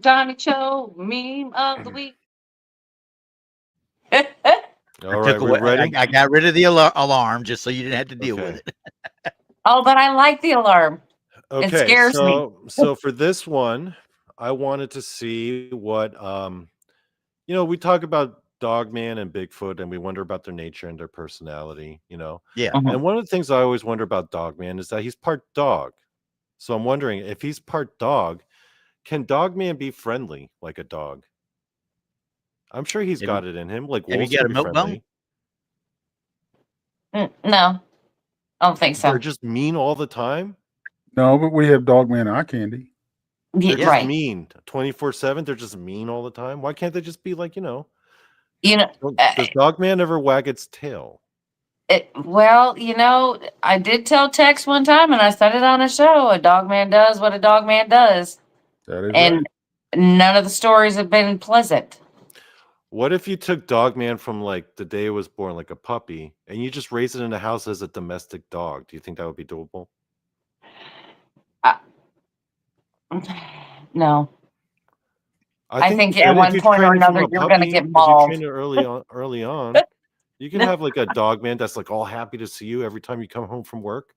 C: meme of the week.
A: All
B: I
A: right,
B: took
A: we're
B: away.
A: ready.
B: I got rid of the alarm just so you didn't have to deal with it.
C: Oh, but I like the alarm.
A: Okay,
C: It scares me.
A: so for this one, I wanted to see what we talk about Dogman and Bigfoot, and we wonder about their nature and their personality,
B: Yeah.
C: Mhm.
A: And one of the things I always wonder about Dogman is that he's part dog. So I'm wondering, if he's part dog, can Dogman be friendly like a dog? I'm sure he's got it in him. Like
B: Have you
A: wolves
B: got
A: can
B: a
A: be
B: milk bone?
A: friendly.
C: No, I don't think so.
A: They're just mean all the time.
D: No, but we have Dogman eye candy.
A: They're just
C: Right.
A: mean 24/7. They're just mean all the time. Why can't they just be like, does Dogman ever wag its tail?
C: Well, I did tell Tex one time, and I said it on a show. A dogman does what a dogman does,
D: That is
C: and
D: right.
C: none of the stories have been pleasant.
A: What if you took Dogman from like the day it was born, like a puppy, and you just raised it in the house as a domestic dog? Do you think that would be doable?
C: No. I think
A: you
C: at
A: could. If
C: one
A: you
C: point or
A: train it from
C: another,
A: a
C: you're going to
A: puppy,
C: get
A: if you
C: mauled.
A: train it early on, you can have like a Dogman that's like all happy to see you every time you come home from work.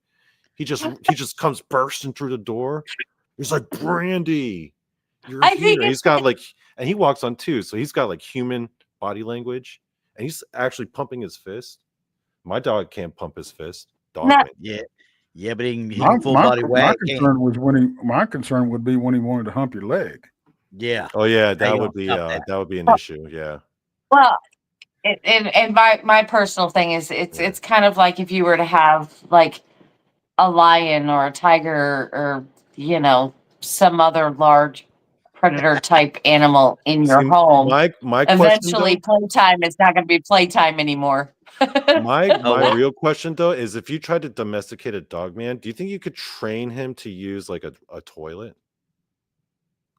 A: He just comes bursting through the door. He's like, Brandi, you're
C: I
A: here.
C: think
A: And he's got like, and he walks on two, so he's got like human body language, and he's actually pumping his fist. My dog can't pump his fist. Dogman.
B: Yeah, but he
D: My,
B: can full
D: my,
B: body
D: my
B: wag.
D: concern was my concern would be when he wanted to hump your leg.
B: Yeah.
A: Oh yeah,
B: How
A: that
B: you
A: would be
B: gonna stop
A: that would be an issue. Yeah.
C: Well, and my personal thing is it's kind of like if you were to have like a lion or a tiger or some other large predator type animal in your
A: See,
C: home.
A: my question
C: Eventually,
A: though,
C: playtime is not going to be playtime anymore.
A: my
B: well-
A: real question though is, if you tried to domesticate a Dogman, do you think you could train him to use like a toilet?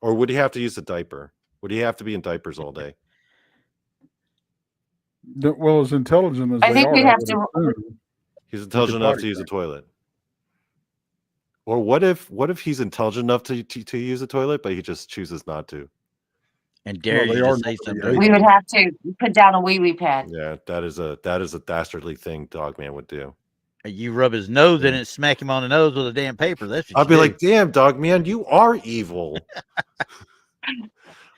A: Or would he have to use a diaper? Would he have to be in diapers all day?
D: Well, as intelligent as
C: I
D: they
C: think
D: are,
C: we'd
D: I
C: have
D: would
C: to.
D: assume
A: He's intelligent enough to use a toilet. Or what if he's intelligent enough to use a toilet, but he just chooses not to?
B: And dare
D: they
B: you
D: are
B: to say
D: not
B: something.
D: created.
C: We would have to put down a wee pad.
A: Yeah, that is a dastardly thing Dogman would do.
B: You rub his nose in it, smack him on the nose with a damn paper. That's what
A: I'll
B: you
A: be
B: do.
A: like, damn, Dogman, you are evil.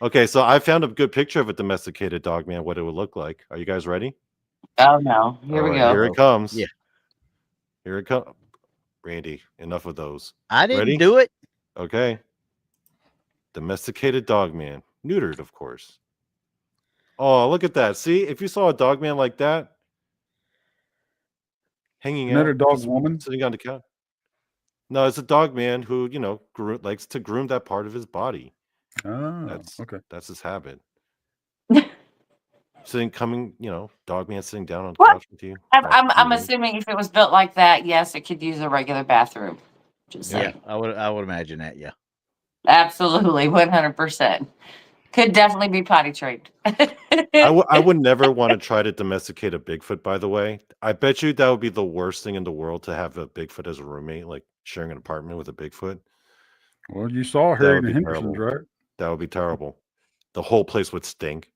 A: Okay, so I found a good picture of a domesticated Dogman, what it would look like. Are you guys ready?
C: Oh no! Here we go.
A: Here it comes.
B: Yeah.
A: Here it comes. Randy, enough of those.
B: I didn't
A: Ready?
B: do it.
A: Okay. Domesticated Dogman. Neutered, of course. Oh, look at that. See, if you saw a Dogman like that, hanging
D: Isn't that
A: out,
D: a dog
A: just
D: woman?
A: sitting on the couch. No, it's a Dogman who, likes to groom that part of his body.
D: Oh, okay.
A: That's his habit. Dogman sitting down on the
C: What?
A: couch with you.
C: I'm assuming if it was built like that, yes, it could use a regular bathroom. Just
B: Yeah,
C: saying.
B: I would imagine that. Yeah.
C: Absolutely, 100%. Could definitely be potty trained.
A: I would never want to try to domesticate a Bigfoot, by the way. I bet you that would be the worst thing in the world, to have a Bigfoot as a roommate, like sharing an apartment with a Bigfoot.
D: Well, you saw
A: That
D: Harry
A: would
D: and
A: be
D: Henderson's,
A: terrible.
D: right?
A: That would be terrible. The whole place would stink,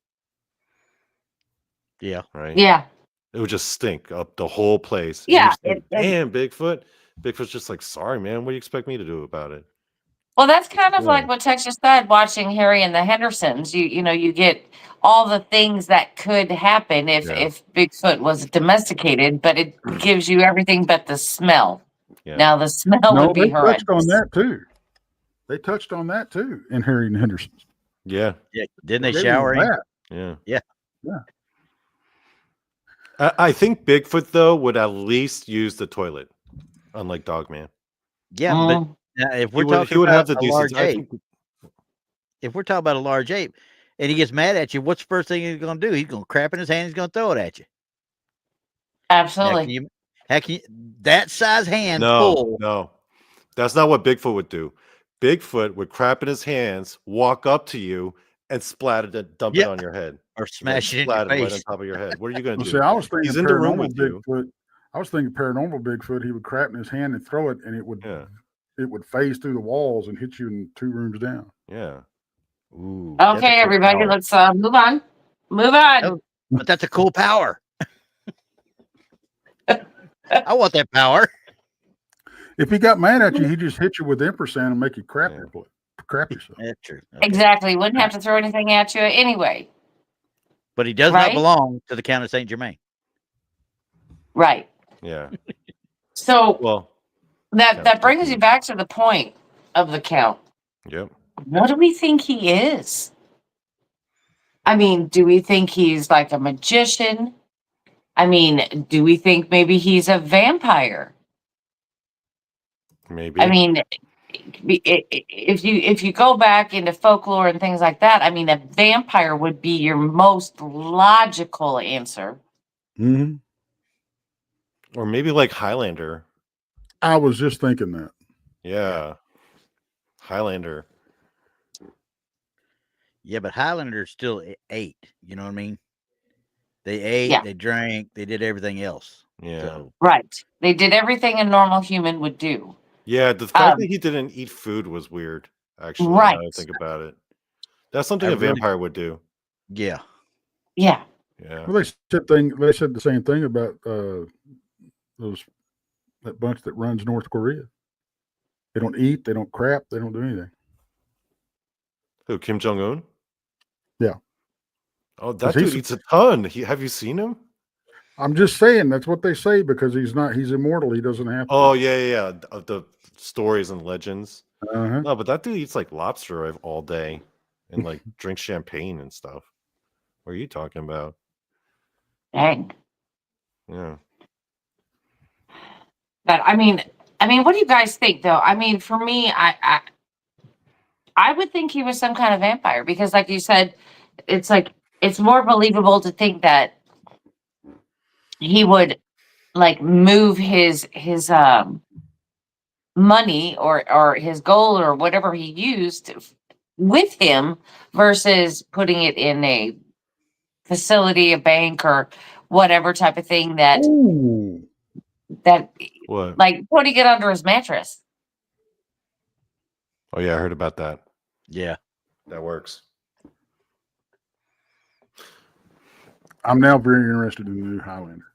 B: Yeah.
A: right?
C: Yeah.
A: It would just stink up the whole place. And
C: Yeah.
A: you're saying, damn, Bigfoot. Bigfoot's just like, sorry, man. What do you expect me to do about it?
C: Well, that's kind of
A: Yeah.
C: like what Tex just said, watching Harry and the Hendersons. You get all the things that could happen if Bigfoot was domesticated, but it gives you everything but the smell.
A: Yeah.
C: Now the smell would be
D: they
C: horrendous.
D: touched on that too. They touched on that too in Harry and Henderson's.
A: Yeah.
B: Yeah. Didn't they
D: They
B: shower
D: was
B: him?
D: that.
A: Yeah.
D: Yeah.
A: I think Bigfoot, though, would at least use the toilet, unlike Dogman.
B: Yeah, but if we're talking about a large ape, if we're talking about a large ape, and he gets mad at you, what's the first thing he's going to do? He's going to crap in his hand. He's going to throw it at you.
C: Absolutely.
B: Now, Heck, that size hand
A: No,
B: full.
A: no, that's not what Bigfoot would do. Bigfoot would crap in his hands, walk up to you, and splat it, dump it
B: Yep.
A: on your head,
B: Or
A: and then
B: smash it in your
A: splat it right on
B: face.
A: top of your head. What are you gonna
D: Well,
A: do?
D: see, I was thinking
A: He's in the room
D: paranormal
A: with you.
D: Bigfoot. I was thinking paranormal Bigfoot. He would crap in his hand and throw it, and it would phase through the walls and hit you in 2 rooms down.
A: Yeah.
B: Ooh. That's a
C: Okay,
B: cool
C: everybody,
B: power.
C: let's move on. Move on.
B: Oh, but that's a cool power. I want that power.
D: If he got mad at you, he'd just hit you with ampersand and make you crap yourself.
B: That's true. Okay.
C: Exactly. Wouldn't have to throw anything at you anyway.
B: But he does not belong to the Count of Saint Germain.
C: Right.
A: Yeah.
C: So
A: Well,
C: that brings you back to the point of the count.
A: Yep.
C: What do we think he is? I mean, do we think he's like a magician? I mean, do we think maybe he's a vampire?
A: Maybe.
C: I mean, if you go back into folklore and things like that, I mean, a vampire would be your most logical answer.
D: Mm-hmm.
A: Or maybe like Highlander.
D: I was just thinking that.
A: Yeah. Highlander.
B: Yeah, but Highlander still ate. You know what I mean? They ate, they drank, they did everything else.
A: Yeah.
B: So.
C: Right. They did everything a normal human would do.
A: Yeah, the fact that he didn't eat food was weird, actually.
C: Right.
A: Now I think about it. That's something a vampire would do.
B: Yeah.
C: Yeah.
A: Yeah.
D: Well, they said the same thing about that bunch that runs North Korea. They don't eat, they don't crap, they don't do anything.
A: Who, Kim Jong-un?
D: Yeah.
A: Oh, that dude eats a ton. Have you seen him?
D: I'm just saying that's what they say because he's immortal. He doesn't have to.
A: Oh, yeah. Of the stories and legends.
D: Uh-huh.
A: No, but that dude eats like lobster all day and like drinks champagne and stuff. What are you talking about?
C: Dang.
A: Yeah.
C: But I mean, what do you guys think though? I mean, for me, I would think he was some kind of vampire because, like you said, it's like it's more believable to think that he would like move his money or his gold or whatever he used with him versus putting it in a facility, a bank, or whatever type of thing that
A: what?
C: Like putting it under his mattress.
A: Oh yeah, I heard about that.
B: Yeah,
A: that works.
D: I'm now very interested in the new Highlander.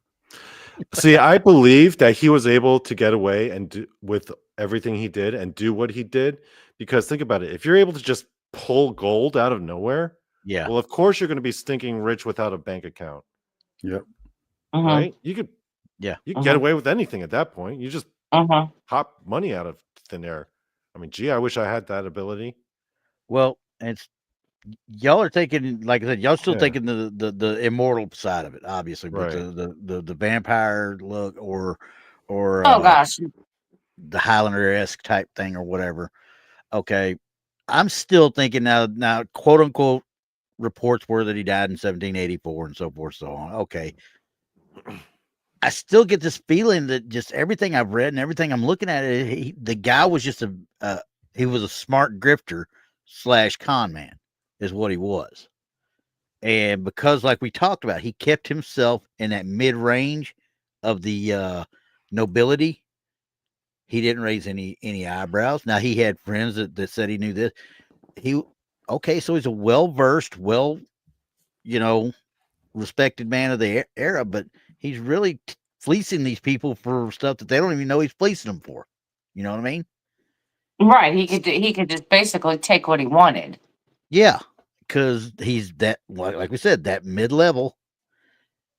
A: See, I believe that he was able to get away and do with everything he did and do what he did because think about it. If you're able to just pull gold out of nowhere,
B: yeah.
A: Well, of course you're going to be stinking rich without a bank account.
D: Yep.
A: Right? You could get away with anything at that point. You just pop money out of thin air. I mean, gee, I wish I had that ability.
B: Well, it's y'all are taking, like I said, y'all still taking the immortal side of it, obviously, but the vampire look or
C: oh gosh,
B: the Highlander-esque type thing or whatever. Okay, I'm still thinking now, quote unquote, reports were that he died in 1784 and so forth, so on. Okay, I still get this feeling that just everything I've read and everything I'm looking at, the guy was just he was a smart grifter / con man. Is what he was. And because, like we talked about, he kept himself in that mid-range of the nobility. He didn't raise any eyebrows. Now, he had friends that said he knew this. So he's a well-versed, respected man of the era, but he's really fleecing these people for stuff that they don't even know he's fleecing them for. You know what I mean?
C: Right. He could just basically take what he wanted.
B: Yeah, because he's that, like we said, that mid-level.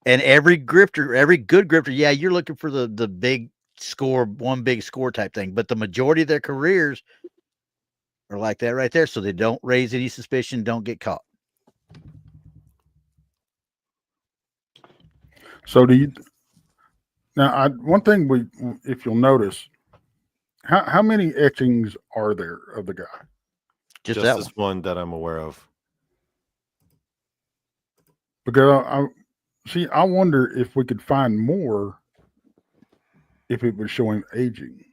B: And every good grifter, yeah, you're looking for the big score, one big score type thing. But the majority of their careers are like that right there. So they don't raise any suspicion, don't get caught.
D: So one thing if you'll notice, how many etchings are there of the guy?
B: Just
A: this one that I'm aware of.
D: Because I wonder if we could find more if it would show him aging.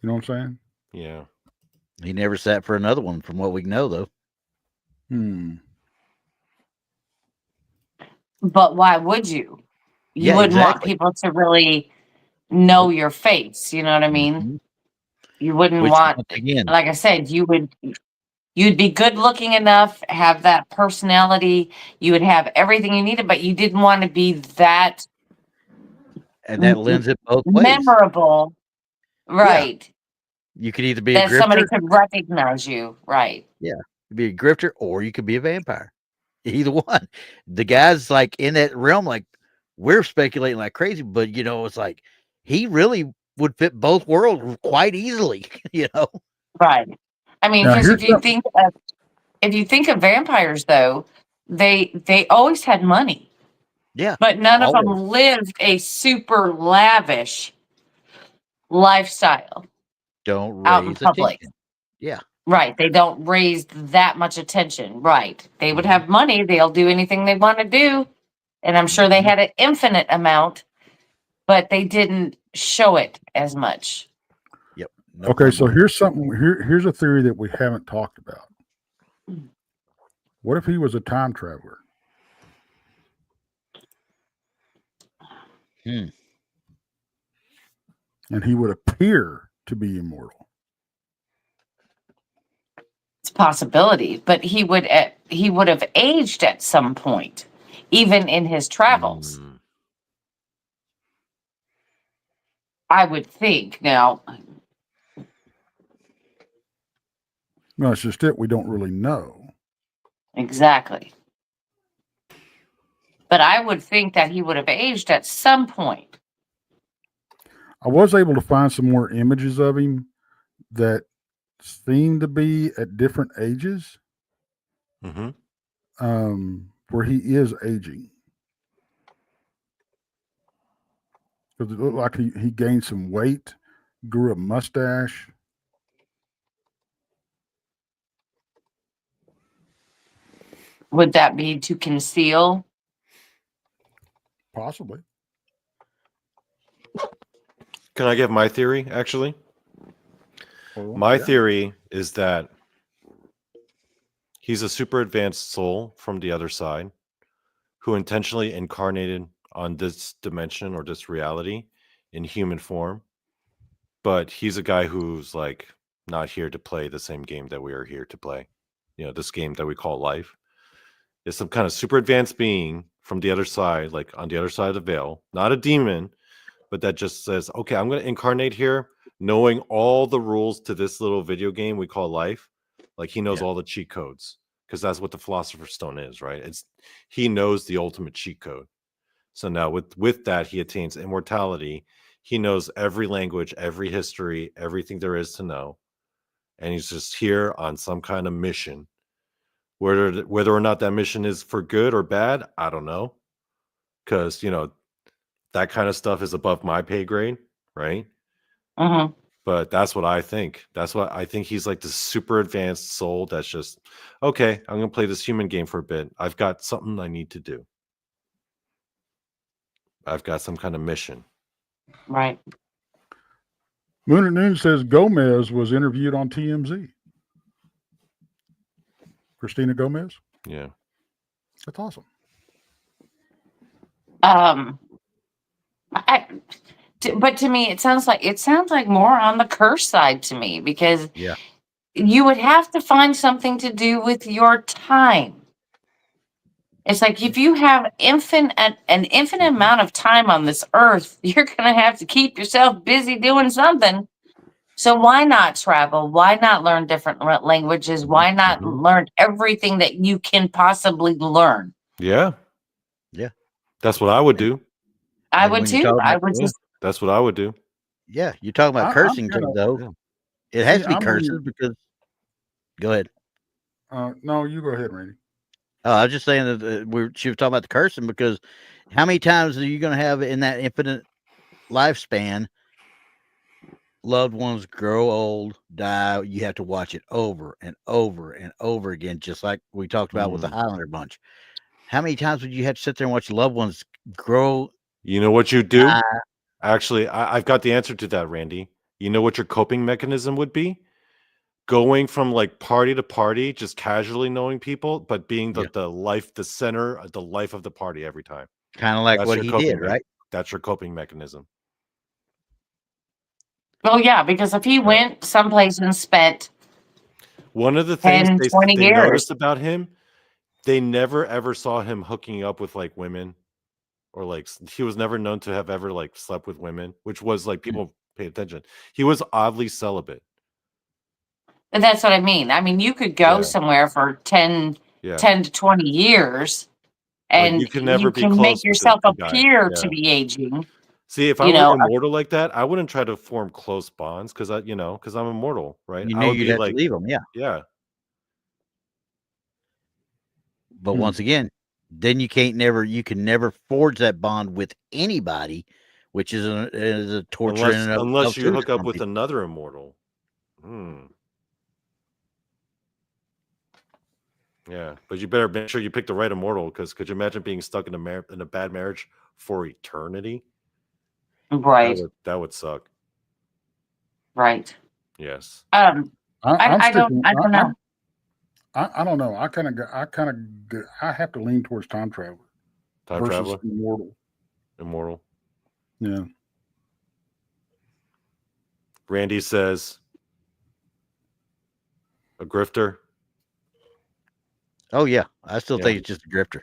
D: You know what I'm saying?
A: Yeah.
B: He never sat for another one, from what we know, though.
C: But why would you? You
B: Yeah,
C: wouldn't want
B: exactly.
C: people to really know your face. You know what I mean?
B: Mhm.
C: You wouldn't
B: Which,
C: want,
B: once again,
C: like I said, you'd be good looking enough, have that personality, you would have everything you needed, but you didn't want to be that
B: and that lends it both ways.
C: memorable, right?
B: You could either be a
C: That somebody
B: grifter,
C: could recognize you, right?
B: be a grifter, or you could be a vampire. Either one. The guys like in that realm, like we're speculating like crazy, but you know, it's like he really would fit both worlds quite easily. You know,
C: Right. I mean,
D: Now,
C: because
D: here's something.
C: if you think of vampires, though, they always had money,
B: yeah,
C: but none of them
B: always.
C: lived a super lavish lifestyle
B: Don't
C: out in
B: raise
C: public.
B: attention. Yeah,
C: Right. They don't raise that much attention. Right. They would
B: Mhm.
C: have money. They'll do anything they want to do. And I'm sure they
B: Mhm.
C: had an infinite amount, but they didn't show it as much.
B: Yep. No
D: Okay, so
B: FOMO.
D: here's something. Here's a theory that we haven't talked about. What if he was a time traveler?
B: Hmm.
D: And he would appear to be immortal.
C: It's a possibility, but he would have aged at some point, even in his travels.
A: Mm.
C: I would think. Now,
D: No, it's just it. We don't really know.
C: exactly. But I would think that he would have aged at some point.
D: I was able to find some more images of him that seem to be at different ages,
A: Mm-hmm.
D: where he is aging. Because it looked like he gained some weight, grew a mustache.
C: Would that be to conceal?
D: Possibly.
A: Can I give my theory, actually?
D: Well,
A: My
D: yeah.
A: theory is that he's a super advanced soul from the other side who intentionally incarnated on this dimension or this reality in human form. But he's a guy who's like not here to play the same game that we are here to play. You know, this game that we call life. Is some kind of super advanced being from the other side, like on the other side of the veil, not a demon, but that just says, okay, I'm going to incarnate here, knowing all the rules to this little video game we call life. Like he knows
B: Yeah.
A: all the cheat codes because that's what the Philosopher's Stone is, right? He knows the ultimate cheat code. So now with that, he attains immortality. He knows every language, every history, everything there is to know. And he's just here on some kind of mission. Whether or not that mission is for good or bad, I don't know. Because, that kind of stuff is above my pay grade, right?
C: Mm-hmm.
A: But that's what I think. That's what I think. He's like this super advanced soul that's just, okay, I'm going to play this human game for a bit. I've got something I need to do. I've got some kind of mission.
C: Right.
D: Moon at Noon says Gomez was interviewed on TMZ. Christina Gomez.
A: Yeah.
D: That's awesome.
C: But to me, it sounds like more on the curse side to me, because
B: Yeah.
C: you would have to find something to do with your time. It's like if you have an infinite amount of time on this earth, you're going to have to keep yourself busy doing something. So why not travel? Why not learn different languages? Why not learn everything that you can possibly learn?
A: Yeah.
B: Yeah.
A: That's what I would do.
C: I
B: And
C: would
B: when you're
C: too.
B: talking
C: I
B: about-
C: would just.
A: That's what I would do.
B: Yeah, you're talking about
D: I'm
B: cursing
D: kinda-
B: though.
A: Yeah.
B: It has
D: See,
B: to be
D: I'm
B: curses
D: on-
B: because. Go ahead.
D: No, you go ahead, Randy.
B: Oh, I was just saying that she was talking about the cursing because how many times are you going to have in that infinite lifespan loved ones grow old, die? You have to watch it over and over and over again, just like we talked about with the Highlander bunch. How many times would you have to sit there and watch loved ones grow?
A: You know what you do? Actually, I've got the answer to that, Randy. You know what your coping mechanism would be? Going from like party to party, just casually knowing people, but being the center, the life of the party every time.
B: Kind of like
A: That's
B: what
A: your
B: he
A: coping
B: did, right?
A: That's your coping mechanism.
C: Well, yeah, because if he went someplace and spent
A: One of the things
C: 10, 20
A: they
C: years,
A: noticed about him, they never ever saw him hooking up with like women, or like he was never known to have ever like slept with women, which was like people paid attention. He was oddly celibate.
C: but that's what I mean. I mean, you could go
A: Yeah.
C: somewhere for 10
A: Yeah.
C: to 20 years
A: Like,
C: and
A: you can never be
C: can
A: close
C: make
A: with
C: yourself
A: the guy.
C: appear
A: Yeah.
C: to be aging.
A: See, if I
C: You
A: were
C: know,
A: immortal like that, I wouldn't try to form close bonds because because I'm immortal, right?
B: You
A: I
B: knew
A: would
B: you'd
A: be
B: have
A: like,
B: to leave him, yeah.
A: yeah,
B: But once again, then you can never forge that bond with anybody, which is a torture in and of
A: unless
B: itself
A: you
B: too
A: hook
B: to
A: up
B: some
A: with
B: people.
A: another immortal. Yeah, but you better make sure you pick the right immortal, because could you imagine being stuck in a bad marriage for eternity?
C: right,
A: That would suck.
C: right.
A: Yes.
C: I don't know.
D: I don't know. I have to lean towards time traveler
A: Time
D: versus
A: traveler,
D: immortal.
A: immortal.
D: Yeah.
A: Randy says a grifter.
B: Oh yeah, I still
A: Yeah.
B: think it's just a grifter.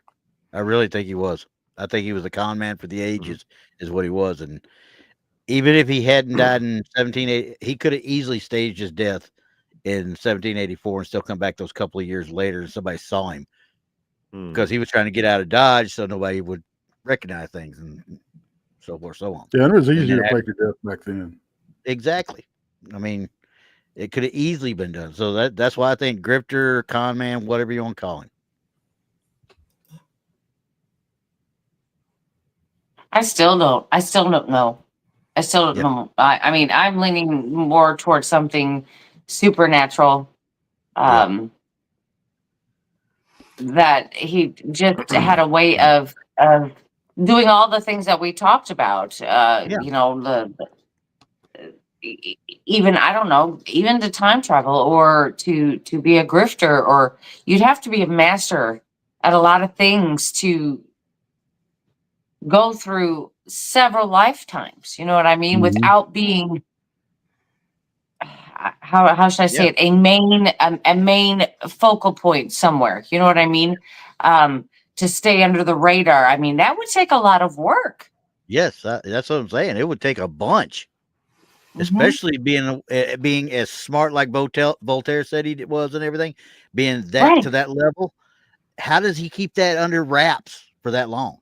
B: I really think he was. I think he was a con man for the ages, is what he was. And even if he hadn't died in 1780, he could have easily staged his death in 1784 and still come back those couple of years later and somebody saw him because he was trying to get out of Dodge so nobody would recognize things and so forth, so on.
D: Yeah, it was easy to fake your death back then.
B: Exactly. I mean, it could have easily been done. So that's why I think grifter, con man, whatever you want to call him.
C: I still don't know. I still don't know. I mean, I'm leaning more towards something supernatural. That he just had a way of doing all the things that we talked about. You know, even I don't know, even to time travel or to be a grifter, or you'd have to be a master at a lot of things to go through several lifetimes. You know what I mean? Without being how should I say it? A main focal point somewhere. You know what I mean? To stay under the radar. I mean, that would take a lot of work.
B: Yes, that's what I'm saying. It would take a bunch, especially being as smart like Voltaire said he was and everything, being that to that level. How does he keep that under wraps for that long?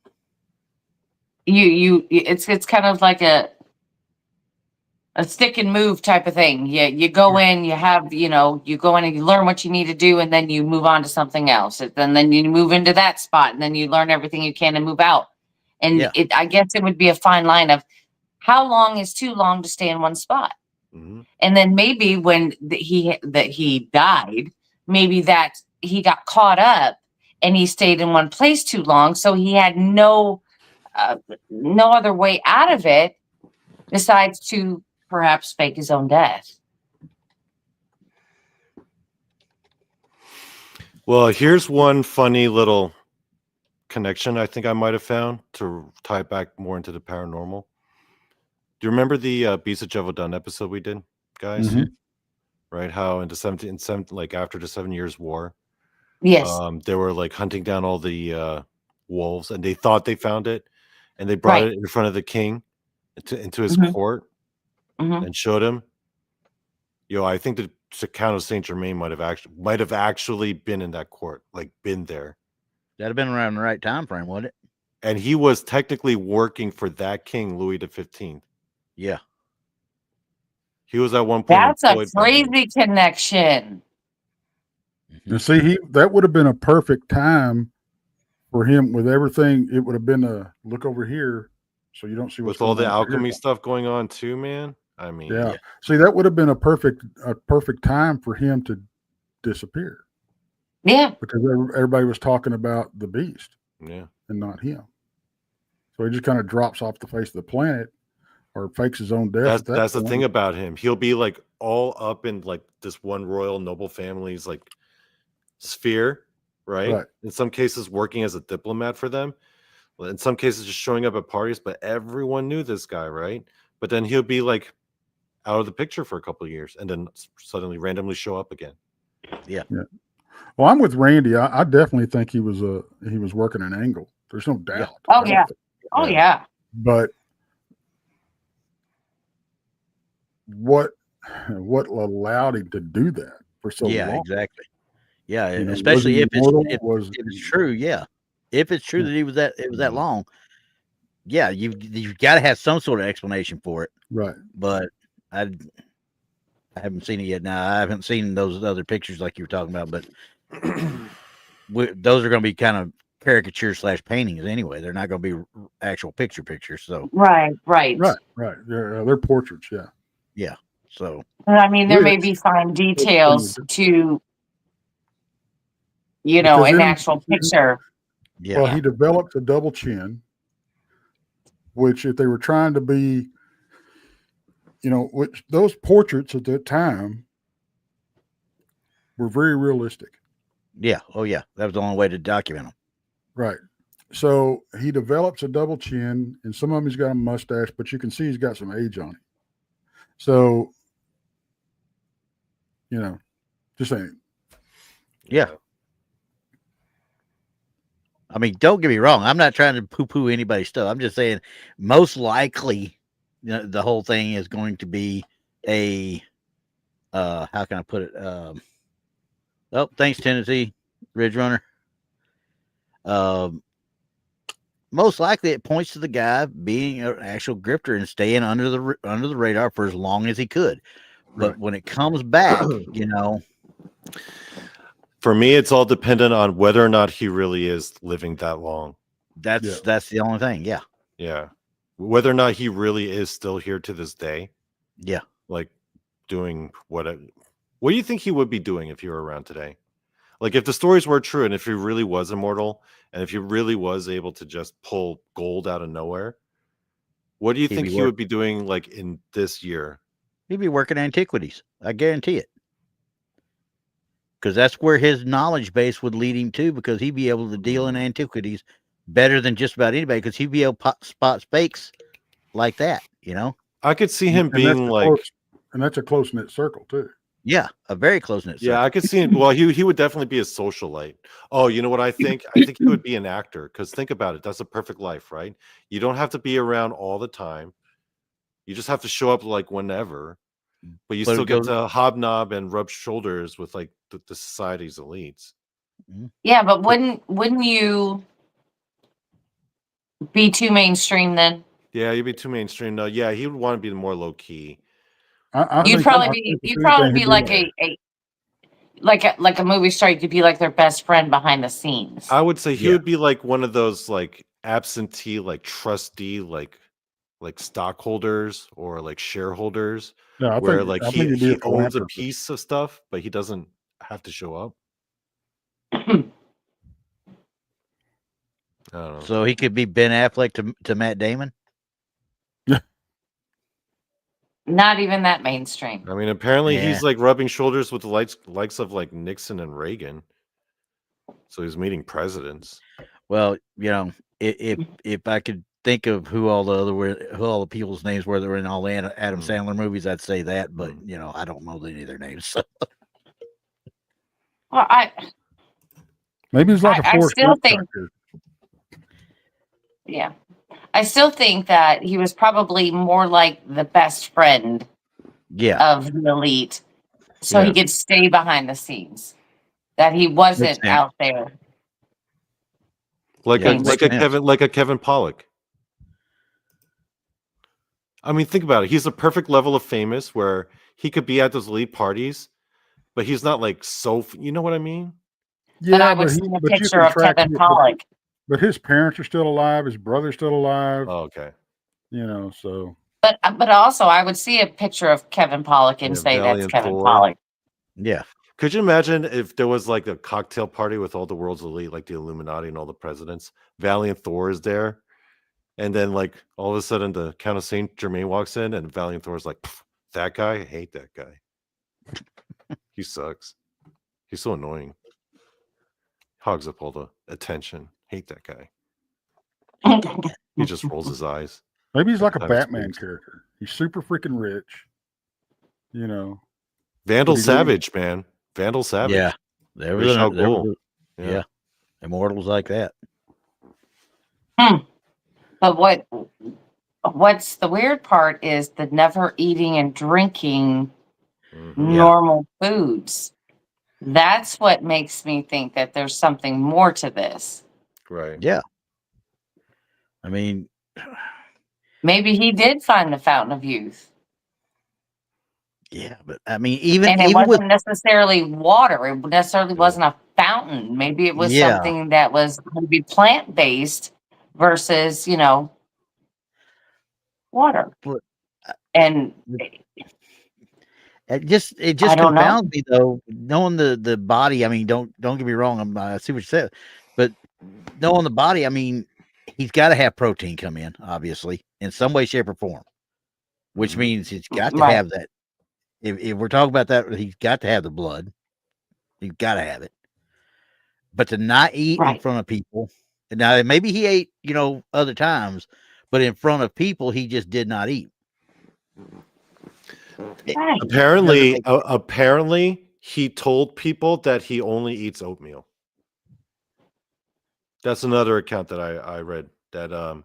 C: It's kind of like a stick and move type of thing. You go in, you have, you go in and you learn what you need to do, and then you move on to something else. And then you move into that spot, and then you learn everything you can and move out. And I guess it would be a fine line of how long is too long to stay in one spot. And then maybe when he died, maybe that he got caught up and he stayed in one place too long, so he had no other way out of it besides to perhaps fake his own death.
A: Well, here's one funny little connection I think I might have found to tie it back more into the paranormal. Do you remember the Beast of Jevodan episode we did, guys? Right? How into 17 like after the 7 Years War,
C: yes,
A: they were like hunting down all the wolves, and they thought they found it, and they brought it in front of the king into his court and showed him. I think the Count of Saint Germain might have actually been in that court, like been there.
B: That'd have been around the right time frame, wouldn't it?
A: And he was technically working for that king, Louis XV.
B: Yeah.
A: He was at one point.
C: That's a crazy connection.
D: And see, that would have been a perfect time for him with everything. It would have been a look over here, so you don't see what's
A: with all the
D: on
A: alchemy stuff going on too, man. I mean,
D: yeah. See, that would have been a perfect time for him to disappear.
C: Yeah,
D: because everybody was talking about the beast,
A: yeah,
D: and not him. So he just kind of drops off the face of the planet, or fakes his own death.
A: That's the thing about him. He'll be like all up in like this one royal noble family's like sphere, right? In some cases, working as a diplomat for them. In some cases, just showing up at parties, but everyone knew this guy, right? But then he'll be like out of the picture for a couple of years, and then suddenly randomly show up again.
B: Yeah.
D: Well, I'm with Randy. I definitely think he was working an angle. There's no doubt.
C: Oh yeah. Oh yeah.
D: But what allowed him to do that for so long?
B: Yeah, exactly. Yeah,
D: You know,
B: especially if
D: was
B: it's true. Yeah, if it's true that it was that long. Yeah, you've got to have some sort of explanation for it.
D: Right.
B: But I haven't seen it yet. Now I haven't seen those other pictures like you were talking about, but those are going to be kind of caricature / paintings anyway. They're not going to be actual pictures. So
C: Right.
D: They're portraits. Yeah.
B: Yeah. So
C: I mean, there may be fine details to, an actual picture.
B: Yeah.
D: Well, he developed a double chin, which if they were trying to be, which those portraits at that time were very realistic.
B: Yeah. Oh yeah. That was the only way to document them.
D: Right. So he develops a double chin, and some of them he's got a mustache, but you can see he's got some age on it. So, just saying.
B: Yeah. I mean, don't get me wrong. I'm not trying to poo-poo anybody's stuff. I'm just saying, most likely, the whole thing is going to be a, how can I put it? Oh, thanks, Tennessee Ridge Runner. Most likely, it points to the guy being an actual grifter and staying under the radar for as long as he could. But when it comes back,
A: For me, it's all dependent on whether or not he really is living that long.
B: That's the only thing. Yeah.
A: Yeah. Whether or not he really is still here to this day.
B: Yeah.
A: Like doing what do you think he would be doing if he were around today? Like if the stories were true and if he really was immortal and if he really was able to just pull gold out of nowhere, what do you think he would be doing like in this year?
B: He'd be working antiquities. I guarantee it. Because that's where his knowledge base would lead him to, because he'd be able to deal in antiquities better than just about anybody, because he'd be able to spot fakes like that,
A: I could see him being like...
D: and that's a close-knit circle, too.
B: Yeah, a very close-knit circle.
A: Yeah, I could see him. Well, he would definitely be a socialite. Oh, you know what I think? I think he would be an actor, because think about it. That's a perfect life, right? You don't have to be around all the time. You just have to show up like whenever. But you still get to hobnob and rub shoulders with like the society's elites.
C: Yeah, but wouldn't you be too mainstream then?
A: Yeah, you'd be too mainstream. No, yeah, he would want to be more low key.
C: You'd probably be like like a movie star. You could be like their best friend behind the scenes.
A: I would say he would be like one of those like absentee, like trustee, like stockholders or like shareholders.
D: Yeah,
A: where like he owns a piece of stuff, but he doesn't have to show up. I don't know.
B: So he could be Ben Affleck to Matt Damon.
D: Yeah.
C: Not even that mainstream.
A: I mean, apparently he's like rubbing shoulders with the likes of like Nixon and Reagan. So he's meeting presidents.
B: Well, if I could think of who all the people's names were that were in all the Adam Sandler movies, I'd say that, but I don't know any of their names. So.
C: Well,
D: maybe it's like
C: I still think, yeah, I still think that he was probably more like the best friend, of the elite, so he could stay behind the scenes. That he wasn't out there,
A: like a Kevin Pollak. I mean, think about it. He's a perfect level of famous where he could be at those elite parties, but he's not like so. You know what I mean?
C: Yeah, but I would see a picture of Kevin Pollak.
D: But his parents are still alive. His brother's still alive.
A: Oh, okay.
D: So.
C: But also, I would see a picture of Kevin Pollak and say that's Kevin Pollak.
B: Yeah.
A: Could you imagine if there was like a cocktail party with all the world's elite, like the Illuminati and all the presidents? Valiant Thor is there. And then, like, all of a sudden, the Count of Saint Germain walks in, and Valiant Thor's like, that guy? I hate that guy. He sucks. He's so annoying. Hogs up all the attention. Hate that guy. He just rolls his eyes.
D: Maybe he's like a
A: Time
D: Batman
A: speaks.
D: character. He's super freaking rich. You know.
A: Vandal
D: But he didn't-
A: Savage, man. Vandal Savage.
B: Yeah, there was,
A: Ra's al
B: there
A: Ghul.
B: was yeah. Immortals like that.
C: But what's the weird part is the never eating and drinking
A: Mhm.
C: normal foods. That's what makes me think that there's something more to this.
A: Right.
B: Yeah. I mean,
C: Maybe he did find the fountain of youth.
B: yeah, but I mean, even
C: And it
B: even
C: wasn't
B: with
C: necessarily water. It necessarily wasn't a fountain. Maybe it was
B: Yeah.
C: something that was going to be plant-based versus, water.
B: But,
C: And
B: it just
C: I don't know.
B: confounds me though, knowing the body. I mean, don't get me wrong. I see what you said, but knowing the body, I mean, he's got to have protein come in, obviously, in some way, shape, or form. Which
A: Mhm.
B: means he's got to
C: Right.
B: have that. If we're talking about that, he's got to have the blood. He's got to have it. But to not eat in
C: Right.
B: front of people. Now maybe he ate, other times, but in front of people, he just did not eat.
C: Right.
A: Apparently, he told people that he only eats oatmeal. That's another account that I read. That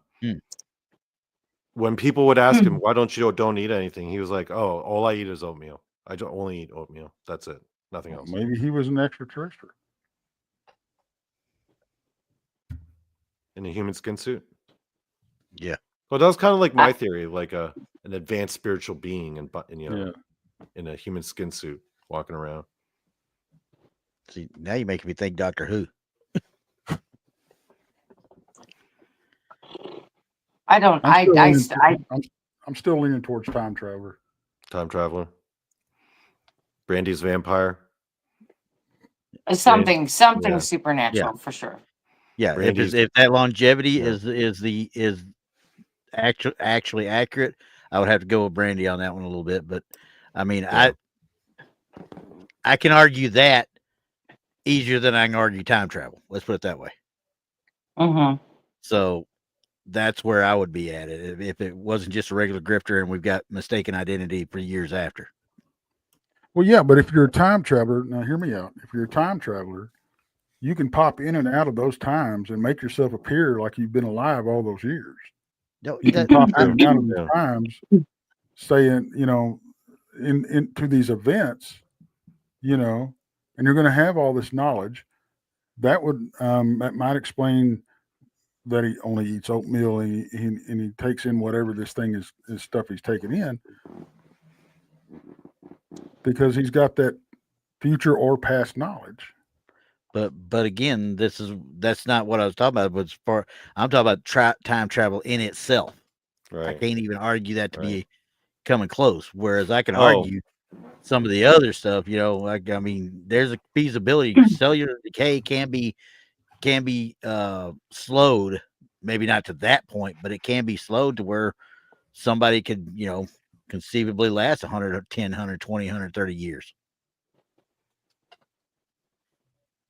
A: when people would ask him, "Why don't eat anything?" He was like, "Oh, all I eat is oatmeal. I don't only eat oatmeal. That's it. Nothing else."
D: Maybe he was an extraterrestrial.
A: In a human skin suit.
B: Yeah.
A: Well, that was kind of like my theory, like an advanced spiritual being, in a human skin suit walking around.
B: See, now you're making me think Doctor Who.
C: I don't.
D: I'm still leaning towards time traveler.
A: Time traveler. Brandy's vampire.
C: Something
A: Yeah.
C: supernatural for sure.
B: Yeah,
A: Randy's-
B: if that longevity
A: Yeah.
B: is actually accurate, I would have to go with Brandi on that one a little bit. But I mean,
A: Yeah.
B: I can argue that easier than I can argue time travel. Let's put it that way.
C: Mm-hmm.
B: So that's where I would be at it if it wasn't just a regular grifter and we've got mistaken identity for years after.
D: Well, yeah, but if you're a time traveler, now hear me out. If you're a time traveler, you can pop in and out of those times and make yourself appear like you've been alive all those years.
B: No,
D: You can pop in and out of
A: Yeah.
D: these times, saying, into these events, and you're going to have all this knowledge. That would that might explain that he only eats oatmeal and he takes in whatever this thing is stuff he's taking in, because he's got that future or past knowledge.
B: But again, that's not what I was talking about. But I'm talking about time travel in itself. I
A: Right.
B: can't even argue that to
A: Right.
B: be coming close. Whereas I can
A: Oh.
B: argue some of the other stuff. Like I mean, there's a feasibility. Cellular decay can be slowed. Maybe not to that point, but it can be slowed to where somebody could conceivably last 110, 120, 130 years.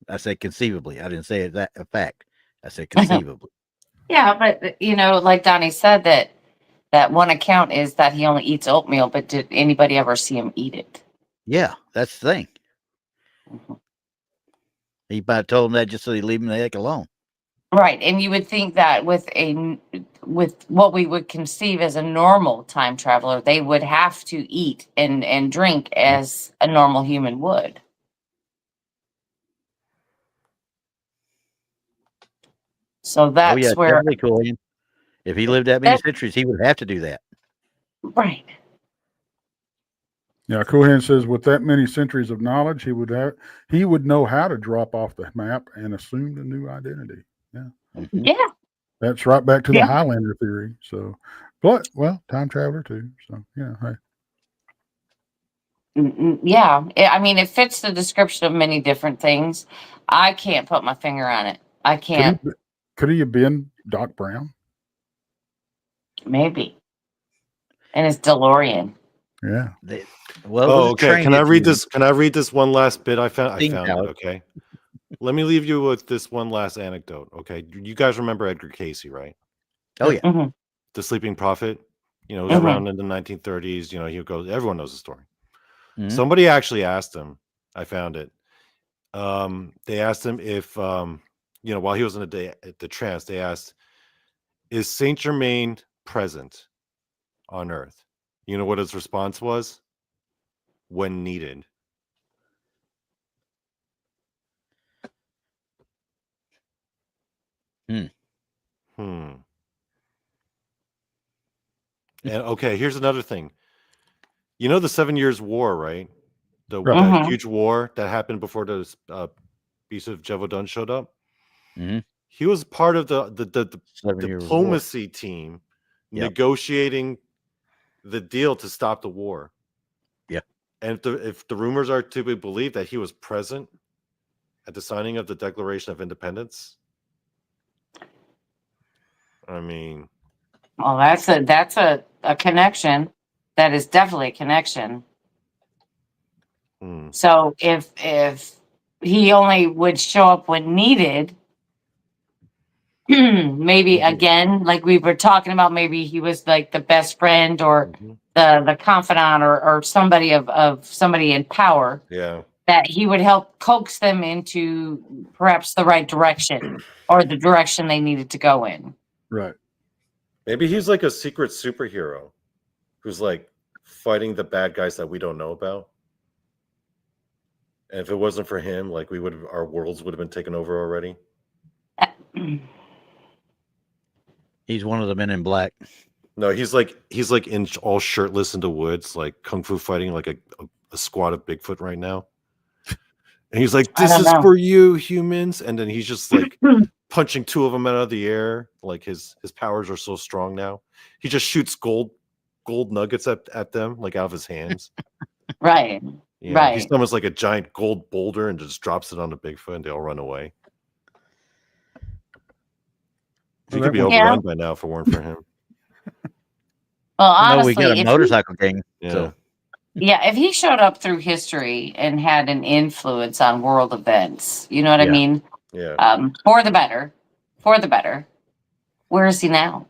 B: I said conceivably. I didn't say that a fact. I said conceivably.
C: Yeah, but like Donny said, that one account is that he only eats oatmeal. But did anybody ever see him eat it?
B: Yeah, that's the thing. He probably told him that just so he leave him the heck alone.
C: Right, and you would think that with what we would conceive as a normal time traveler, they would have to eat and drink as a normal human would. So that's
B: oh yeah,
C: where,
B: definitely cool. If he lived that many centuries, he would have to do that.
C: right.
D: Yeah, Cohen says with that many centuries of knowledge, he would know how to drop off the map and assume the new identity. Yeah.
B: Mhm.
C: Yeah.
D: That's right back to the
C: Yeah.
D: Highlander theory. So, but time traveler too. So hey.
C: Yeah. I mean, it fits the description of many different things. I can't put my finger on it. I can't.
D: Could he have been Doc Brown?
C: Maybe. And it's DeLorean.
D: Yeah.
B: Well, it
A: Oh,
B: was a
A: okay.
B: train
A: Can I
B: at
A: read
B: the end.
A: this? Can I read this one last bit? I found
B: Steam
A: it.
B: powered.
A: Okay. Let me leave you with this one last anecdote. Okay. You guys remember Edgar Casey, right?
B: Oh yeah.
C: Mm-hmm.
A: The Sleeping Prophet. You know, it was
C: Mhm.
A: around in the 1930s. You know, he goes. Everyone knows the story.
B: Mhm.
A: Somebody actually asked him. I found it. They asked him if, you know, while he was in the trance, they asked, "Is Saint Germain present on Earth?" You know what his response was? When needed.
B: Hmm.
A: And okay, here's another thing. You know the 7 Years' War, right? The
D: Right.
A: that
C: Mhm.
A: huge war that happened before the Beast of Jevodun showed up.
B: Mhm.
A: He was part of the
B: 7 Years War.
A: diplomacy team
B: Yep.
A: negotiating the deal to stop the war.
B: Yeah.
A: And if the rumors are to be believed that he was present at the signing of the Declaration of Independence, I mean,
C: Well, that's a connection. That is definitely a connection. So if he only would show up when needed, maybe again, like we were talking about, maybe he was like the best friend or the confidant or somebody of somebody in power
A: yeah.
C: that he would help coax them into perhaps the right direction or the direction they needed to go in.
D: Right.
A: Maybe he's like a secret superhero who's like fighting the bad guys that we don't know about. And if it wasn't for him, like our worlds would have been taken over already.
B: He's one of the men in black.
A: No, he's like in all shirtless in the woods, like kung fu fighting like a squad of Bigfoot right now. And he's like,
C: I
A: "This
C: don't
A: is
C: know.
A: for you, humans." And then he's just like punching two of them out of the air. Like his powers are so strong now. He just shoots gold nuggets at them, like out of his hands.
C: Right.
A: You know, he
C: Right.
A: summons like a giant gold boulder and just drops it on the Bigfoot, and they all run away. He
D: Well,
A: could be
D: that one-
C: Yeah.
A: overrun by now if it weren't for him.
C: Well,
B: No,
C: honestly,
B: we got a
C: if he-
B: motorcycle king.
A: Yeah.
B: So
C: yeah, if he showed up through history and had an influence on world events, you know what I
B: Yeah.
C: mean?
A: Yeah.
C: For the better. Where is he now?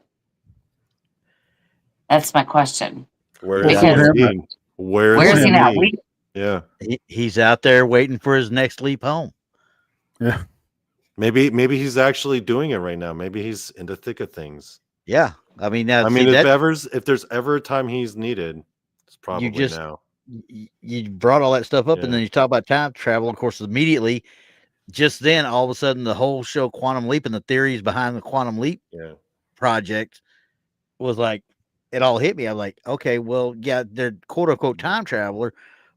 C: That's my question.
A: Where
D: Well,
A: is
C: Because-
A: he? Indeed? Where
C: Where
A: is
C: is
A: he
C: he now?
A: indeed? Yeah.
B: he's out there waiting for his next leap home.
D: Yeah.
A: Maybe he's actually doing it right now. Maybe he's in the thick of things.
B: Yeah. I mean, now,
A: I
B: see,
A: mean,
B: that,
A: if there's ever a time he's needed, it's probably
B: just-
A: now.
B: you brought all that stuff up, and
A: Yeah.
B: then you talk about time travel. Of course, immediately, just then, all of a sudden, the whole show, Quantum Leap, and the theories behind the Quantum Leap
A: Yeah.
B: project was like, it all hit me. I'm like, okay, well, yeah, they're quote unquote time traveler,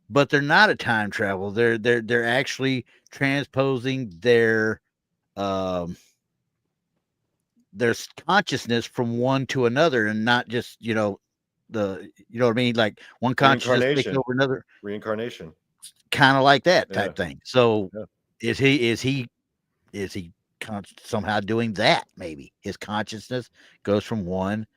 B: but they're not a time travel. They're actually transposing their consciousness from one to another, and not just you know what I mean, like one consciousness takes
A: Reincarnation.
B: over another,
A: Reincarnation.
B: kind of like that
A: Yeah.
B: type thing. So
A: Yeah.
B: is he somehow doing that? Maybe his consciousness goes from one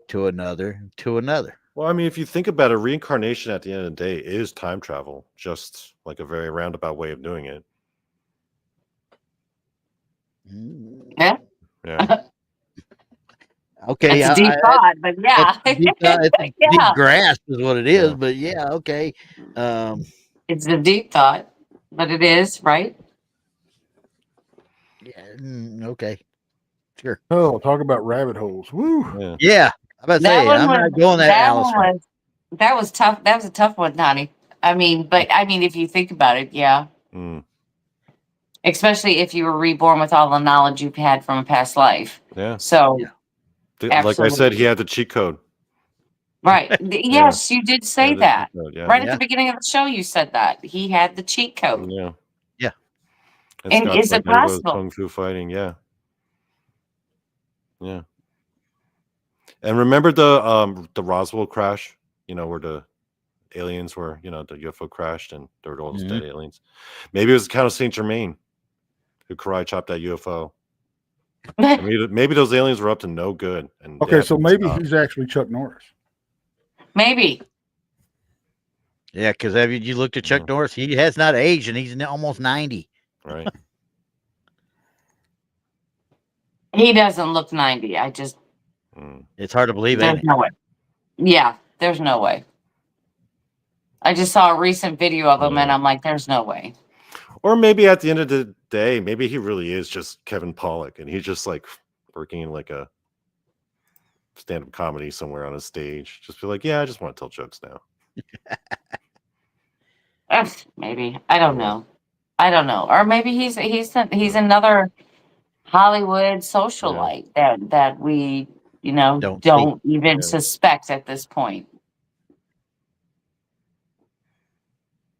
B: to another to another.
A: Well, I mean, if you think about it, reincarnation at the end of the day is time travel, just like a very roundabout way of doing it.
C: Yeah.
A: Yeah.
B: Okay,
C: That's a deep thought, but yeah.
B: it's a
C: Yeah.
B: deep grasp is what it is.
A: Yeah.
B: But yeah, okay.
C: It's a deep thought, but it is, right?
B: Yeah, okay, sure.
D: Oh, talk about rabbit holes. Woo.
A: Yeah.
B: Yeah, I'm about to
C: That
B: say
C: one
B: I'm
C: was-
B: not going that Alice.
C: That was tough. That was a tough one, Donny. I mean, if you think about it, yeah.
A: Mm.
C: Especially if you were reborn with all the knowledge you've had from a past life.
A: Yeah.
C: So,
B: Yeah.
A: Like I said, he had the cheat code.
C: right. Yes, you did
A: He
C: say
A: had the
C: that.
A: cheat code, yeah.
C: Right at
B: Yeah.
C: the beginning of the show, you said that. He had the cheat code.
A: Yeah.
B: Yeah.
C: And
A: Scott's
C: is it
A: like, "I gotta go to
C: possible?"
A: Kung Fu fighting, yeah. Yeah. And remember the Roswell crash, you know, where the aliens were, you know, the UFO crashed and there were all those dead aliens. Maybe it was the Count of Saint Germain who karate chopped that UFO. Maybe those aliens were up to no good. And they
D: Okay,
A: had
D: so
A: to
D: maybe
A: stop.
D: he's actually Chuck Norris.
C: Maybe.
B: Yeah, because have you looked at Chuck Norris? He has not aged, and he's almost 90.
A: Right.
C: He doesn't look 90. I just,
B: It's hard to believe,
C: there's
B: ain't it?
C: no way. Yeah, there's no way. I just saw a recent video of him and I'm like, there's no way.
A: Or maybe at the end of the day, maybe he really is just Kevin Pollak and he's just like working in like a stand-up comedy somewhere on a stage. Just be like, yeah, I just want to tell jokes now.
C: Maybe. I don't know. Or maybe he's another Hollywood socialite that we, don't even suspect at this point.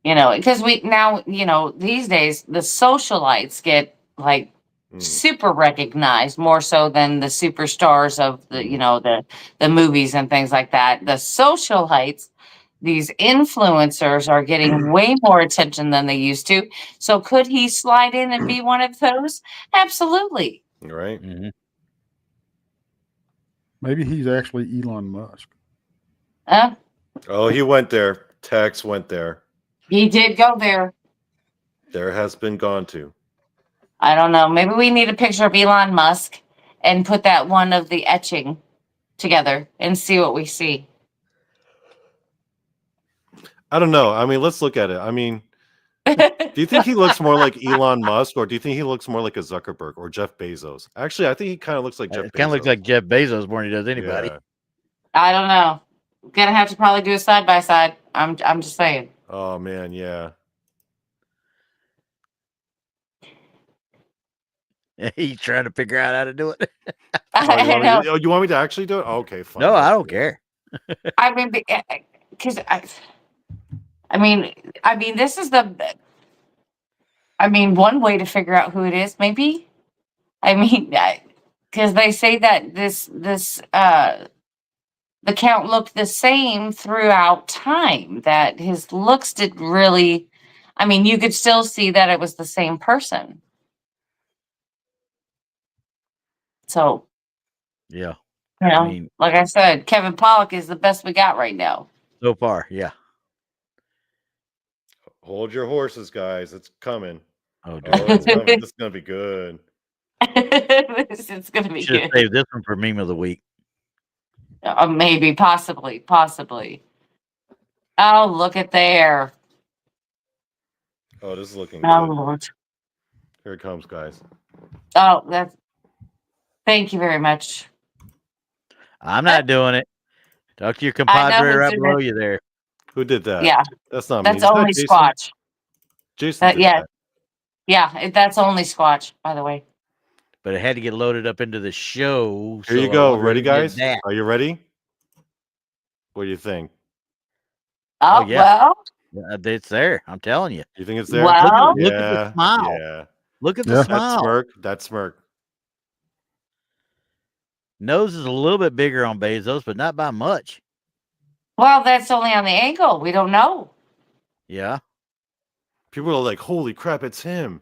C: Because these days the socialites get like super recognized more so than the superstars of the movies and things like that. The socialites, these influencers, are getting way more attention than they used to. So could he slide in and be one of those? Absolutely.
A: Right.
B: Mm-hmm.
D: Maybe he's actually Elon Musk.
A: Oh, he went there. Tex went there.
C: He did go there.
A: There has been gone to.
C: I don't know. Maybe we need a picture of Elon Musk and put that one of the etching together and see what we see.
A: I don't know. I mean, let's look at it. I mean, do you think he looks more like Elon Musk, or do you think he looks more like a Zuckerberg or Jeff Bezos? Actually, I think he kind of looks like Jeff Bezos.
B: Kind of looks like Jeff Bezos more than he does anybody.
A: Yeah.
C: I don't know. Gonna have to probably do a side by side. I'm just saying.
A: Oh man, yeah.
B: He's trying to figure out how to do it.
A: You want me to actually do it? Oh, okay, fine.
B: No, I don't care.
C: I mean, because this is one way to figure out who it is. Maybe. Because they say that the Count looked the same throughout time, that his looks didn't really, you could still see that it was the same person. So,
B: yeah.
C: Like I said, Kevin Pollak is the best we got right now.
B: So far, yeah.
A: Hold your horses, guys. It's coming.
B: Oh,
A: it's coming. This is going to be good.
C: It's going to be
B: Should
C: good.
B: save this one for meme of the week.
C: Maybe, possibly. Oh, look at there.
A: Oh, this is looking
C: Oh,
A: good.
C: Lord.
A: Here it comes, guys.
C: Oh, thank you very much.
B: I'm not doing it. Talk to your compadre right below you there.
A: Who did that?
C: Yeah.
A: That's not me.
C: That's only Squatch.
A: Jason did that.
C: Yeah, that's only Squatch, by the way.
B: But it had to get loaded up into the show.
A: Here you go. Ready, guys? Are you ready? What do you think?
C: Oh,
B: yeah. Well, it's there. I'm telling you.
A: You think it's there?
C: Well,
B: look at the smile.
A: Yeah.
B: Look at the smile.
A: That smirk.
B: Nose is a little bit bigger on Bezos, but not by much.
C: Well, that's only on the angle. We don't know.
B: Yeah.
A: People are like, "Holy crap, it's him!"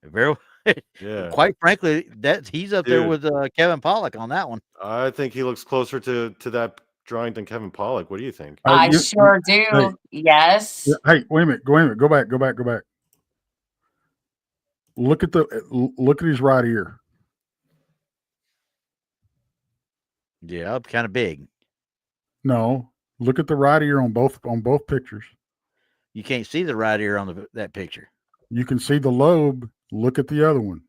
B: Very.
A: Yeah.
B: Quite frankly, he's up there with Kevin Pollak on that one.
A: I think he looks closer to that drawing than Kevin Pollak. What do you think?
C: I sure do.
D: Hey,
C: yes.
D: Hey, wait a minute. Go back. Look at his right ear.
B: Yeah, kind of big.
D: No, look at the right ear on both pictures.
B: You can't see the right ear on that picture.
D: You can see the lobe. Look at the other one.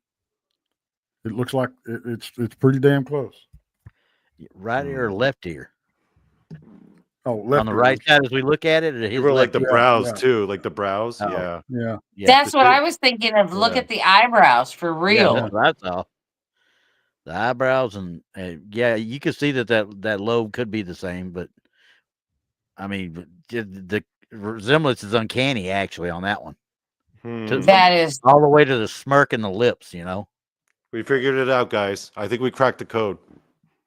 D: It looks like it's pretty damn close.
B: Right ear or left ear?
D: Oh, left
B: on the
D: ear.
B: right side as we look at it.
A: You were like the brows too, like the brows.
B: Oh.
A: Yeah.
C: That's what I was thinking of. Look at the eyebrows for real.
B: Yeah, that's all. The eyebrows and you can see that lobe could be the same, but I mean the resemblance is uncanny actually on that one.
C: That is
B: all the way to the smirk in the lips,
A: We figured it out, guys. I think we cracked the code.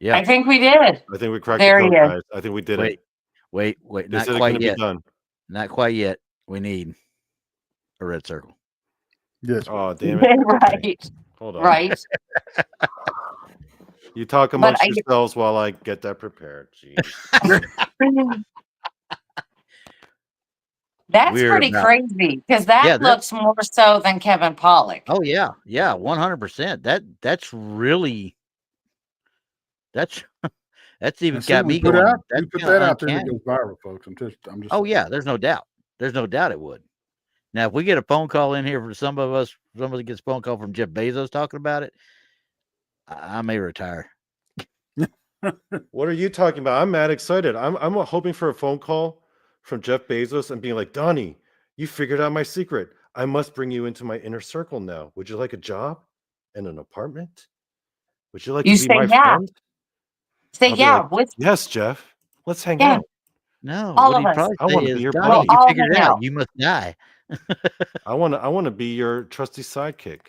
B: Yeah,
C: I think we did.
A: I think we cracked the code, guys. I think we did it.
B: Wait,
A: This
B: not quite yet.
A: Done.
B: Not quite yet. We need a red circle.
D: Yes.
A: Oh, damn it.
C: Right.
A: Hold on.
C: right?
A: You talk
C: But
A: amongst yourselves while I get that prepared. Jeez.
C: That's
B: We're
C: pretty
B: about-
C: crazy because that
B: Yeah, that-
C: looks more so than Kevin Pollak.
B: Oh yeah, 100%. That's really that's even
D: And see,
B: got
D: we
B: me
D: put
B: going.
D: out,
B: That's
D: we put
B: kinda
D: that out there to
B: uncanny.
D: go viral, folks. I'm just.
B: Oh
D: saying.
B: yeah, there's no doubt. There's no doubt it would. Now, if we get a phone call in here from some of us, somebody gets a phone call from Jeff Bezos talking about it, I may retire.
A: What are you talking about? I'm mad excited. I'm hoping for a phone call from Jeff Bezos and being like, Donny, you figured out my secret. I must bring you into my inner circle now. Would you like a job and an apartment? Would you like
C: You
A: to be
C: say
A: my
C: yeah.
A: friend?
C: Say
A: I'll be
C: yeah,
A: like,
C: with
A: yes, Jeff. Let's hang
C: Yeah.
A: out.
B: No,
C: All
B: what
C: of
B: he'd
C: us.
B: probably
A: I
B: say
A: wanna be
B: is,
A: your
B: Donnie,
A: buddy.
B: you
C: All
B: figured it
C: hang
B: out.
C: out.
B: You must die.
A: I want to be your trusty sidekick.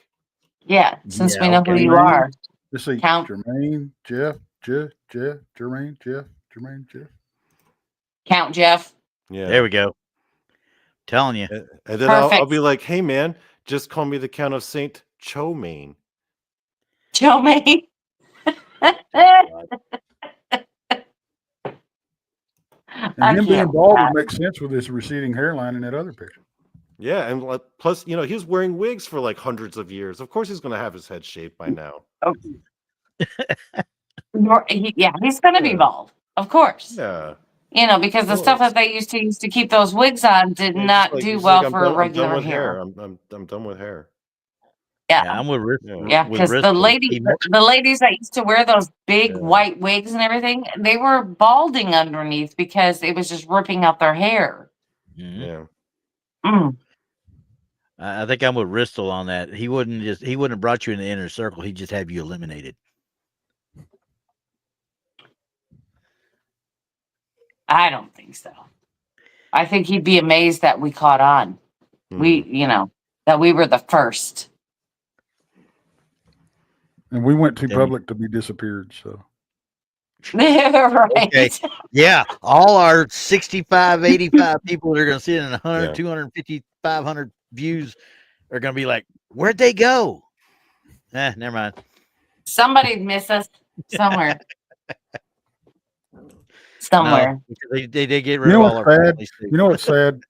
C: yeah, since we
B: Yeah,
C: know
B: okay.
C: who you
D: Jermaine,
C: are.
D: Let's see.
C: Count.
D: Jermaine, Jeff, Jermaine, Jeff.
C: Count Jeff.
A: Yeah.
B: There we go. Telling you.
A: And then I'll
C: Perfect.
A: be like, hey man, just call me the Count of Saint Germain.
C: Joe May.
D: And him being bald would make sense with his receding hairline in that other picture.
A: Yeah, and plus, he was wearing wigs for like hundreds of years. Of course, he's going to have his head shaved by now.
C: Yeah, he's going to be
A: Yeah.
C: bald, of course.
A: Yeah,
C: Because the
A: Of
C: stuff
A: course.
C: that they used to keep those wigs on did
A: He's
C: not
A: like-
C: do
A: he's
C: well
A: like,
C: for
A: I'm
C: regular
A: done with
C: hair.
A: I'm done with hair.
B: Yeah,
C: Yeah,
B: I'm with Rick.
A: Yeah.
C: yeah,
B: with
C: because the
B: Bristol.
C: the ladies that used to wear those big
A: Yeah.
C: white wigs and everything, they were balding underneath because it was just ripping out their hair.
B: Mhm.
A: Yeah.
C: Mm.
B: I think I'm with Bristol on that. He wouldn't have brought you in the inner circle. He'd just have you eliminated.
C: I don't think so. I think he'd be amazed that we caught on.
A: Hmm.
C: That we were the first.
D: And we went too
B: Damn.
D: public to be disappeared. So
C: Right.
B: Okay. Yeah, all our 65, 85 people that are going to see it in 100,
A: Yeah.
B: 250, 500 views are going to be like, where'd they go? Never mind.
C: Somebody'd miss us somewhere.
B: No,
C: Somewhere.
B: because they did get rid
D: You know
B: of all
D: what's
B: our
D: sad?
B: families, too.
D: you know what's sad?